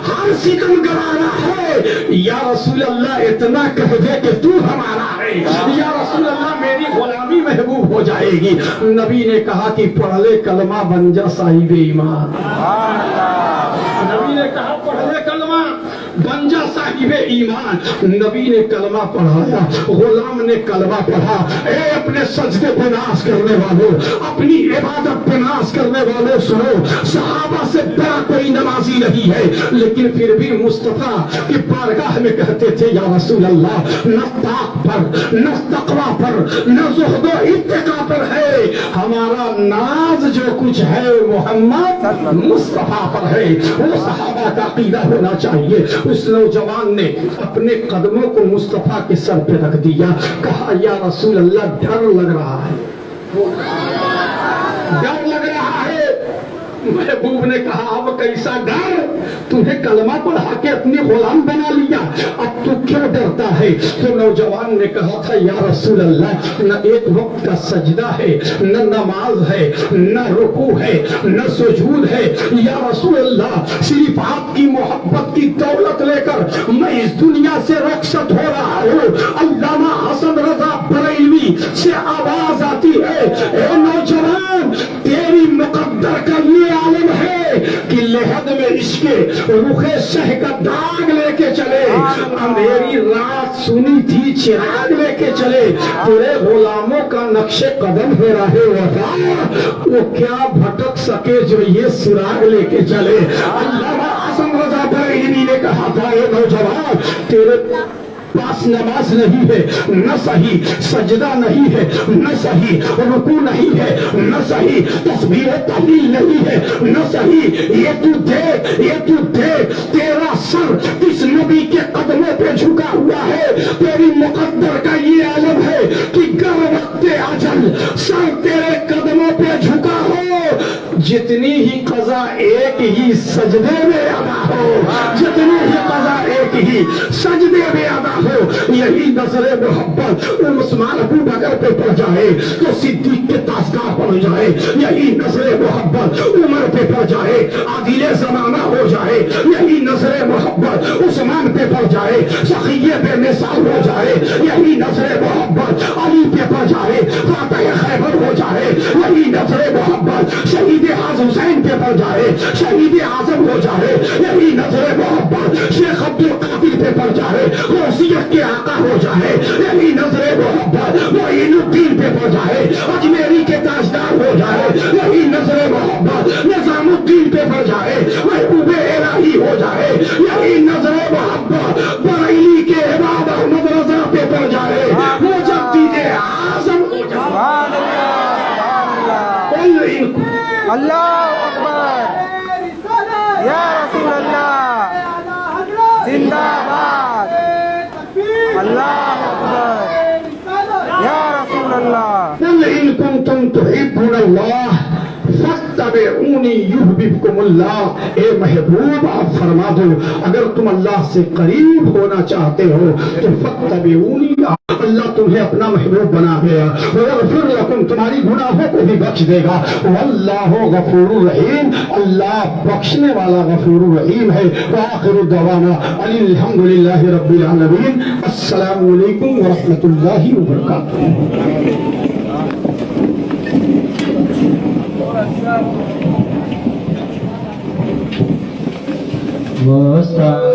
हर सिकम गरारा है। या रसूल अल्लाह इतना कह दे कि तू हमारा है। या रसूल अल्लाह मेरी गुलामी महबूब हो जाएगी। नबी ने कहा कि पढ़ ले कलमा बन जा साहिब ईमान। नबी ने कहा पढ़ ले कलमा बन जा साहिब ईमान। नबी ने कलमा पढ़ाया, गुलाम ने कलमा पढ़ा। ए अपने सजदे पे नाश करने वालों, अपनी इबादत पे नाश करने वालों सुनो, सहाबा से बड़ा कोई नमाजी नहीं है, लेकिन फिर भी मुस्तफा की बारगाह में कहते थे या रसूल अल्लाह न ताक पर न तकवा पर न ज़ुहद व इत्तिका पर है, हमारा नाज जो कुछ है मोहम्मद मुस्तफा पर है। वो सहाबा का अकीदा होना चाहिए। उस नौजवान ने अपने कदमों को मुस्तफा के सर पे रख दिया। कहा या रसूल अल्लाह डर लग रहा है, डर लग रहा है। महबूब ने कहा अब कैसा डर, तुम्हें कलमा पढ़ा के अपनी गुलाम बना लिया, अब तू क्यों डरता है। तो नौजवान ने कहा था या रसूल अल्लाह न एक वक्त का सजदा है, न नमाज है, न रुकू है, न सुजूद है। या रसूल अल्लाह सिर्फ आपकी मोहब्बत की दौलत लेकर मैं इस दुनिया से रुखसत हो रहा हूँ। अल्लामा हसन रजा बरेलवी से आवाज आती है, ए नौजवान तेरी मुकद्दर का ये आलम है कि लेहद में इसके रुखे शह का दाग लेके चले। अंधेरी रात सुनी थी चिराग लेके चले, तेरे गुलामों का नक्शे कदम है रहे वफा, वो क्या भटक सके जो ये सुराग लेके चले। अल्लामा हसन रजा बरेलवी ने कहा था ये नौजवान तेरे पास नमाज नहीं है, न सही सजदा नहीं है, न सही रुकू नहीं है, न सही तस्बीह तहलील नहीं है, न सही ये तू देख तेरा सर इस नबी के कदमों पे झुका हुआ है। तेरी मुकद्दर का ये आलम है कि गर वक्ते अजल सर तेरे कदमों पे झुका हो, जितनी ही कज़ा एक ही सजदे में अदा हो, जितनी ही कज़ा एक ही सजदे में अदा हो। यही नजरे मोहब्बत उस्मान अबू बकर पे पड़ जाए तो सिद्दीक के ताजदार बन जाए, यही नजरे मोहब्बत उमर पे पड़ जाए आदिले जमाना हो जाए, यही नजरे मोहब्बत उस्मान पे पड़ जाए सखिये बेमिसाल हो जाए, यही नजरे मोहब्बत अली पे पड़ जाए फातह खैबर हो जाए, यही नजरे मोहब्बत शहीद आज़म हुसैन पे पड़ जाए शहीद आजम हो जाए, यही नजरे मोहब्बत शेख अब्दुल कादिर पे पड़ जाए गौसियत के आका हो जाए, यही नजरे मोहब्बत मोइनुद्दीन पे पड़ जाए अजमेरी के ताजदार हो जाए, यही नजरे मोहब्बत निजामुद्दीन पे पड़ जाए महबूबे इलाही हो जाए, यही नजरे मोहब्बत बरेली के इमाम अहमद रजा पे पड़ जाए मुजद्दिद आज़म हो जाए। अल्लाह अकबर, या रसूल अल्लाह जिंदाबाद, अल्लाह अकबर, या रसूल अल्लाह। इन कुंतुम तुहिब्बुनल्लाह फत्तबिऊनी युहबिबकुमुल्लाह, ए महबूब आप फरमा दो अगर तुम अल्लाह से करीब होना चाहते हो तो फत्तबिऊनी, अल्लाह तुम्हें अपना महबूब बना गया, वयगफिर लकुम, तुम्हारी गुनाहों को भी बख्श देगा, वल्लाहु गफूरुर रहीम, अल्लाह बख्शने वाला गफूरुर रहीम है। व आखिरु दवाना अल्हम्दुलिल्लाहि रब्बिल आलमीन, अस्सलामु अलैकुम व रहमतुल्लाहि व बरकातुहू। मुस्तफा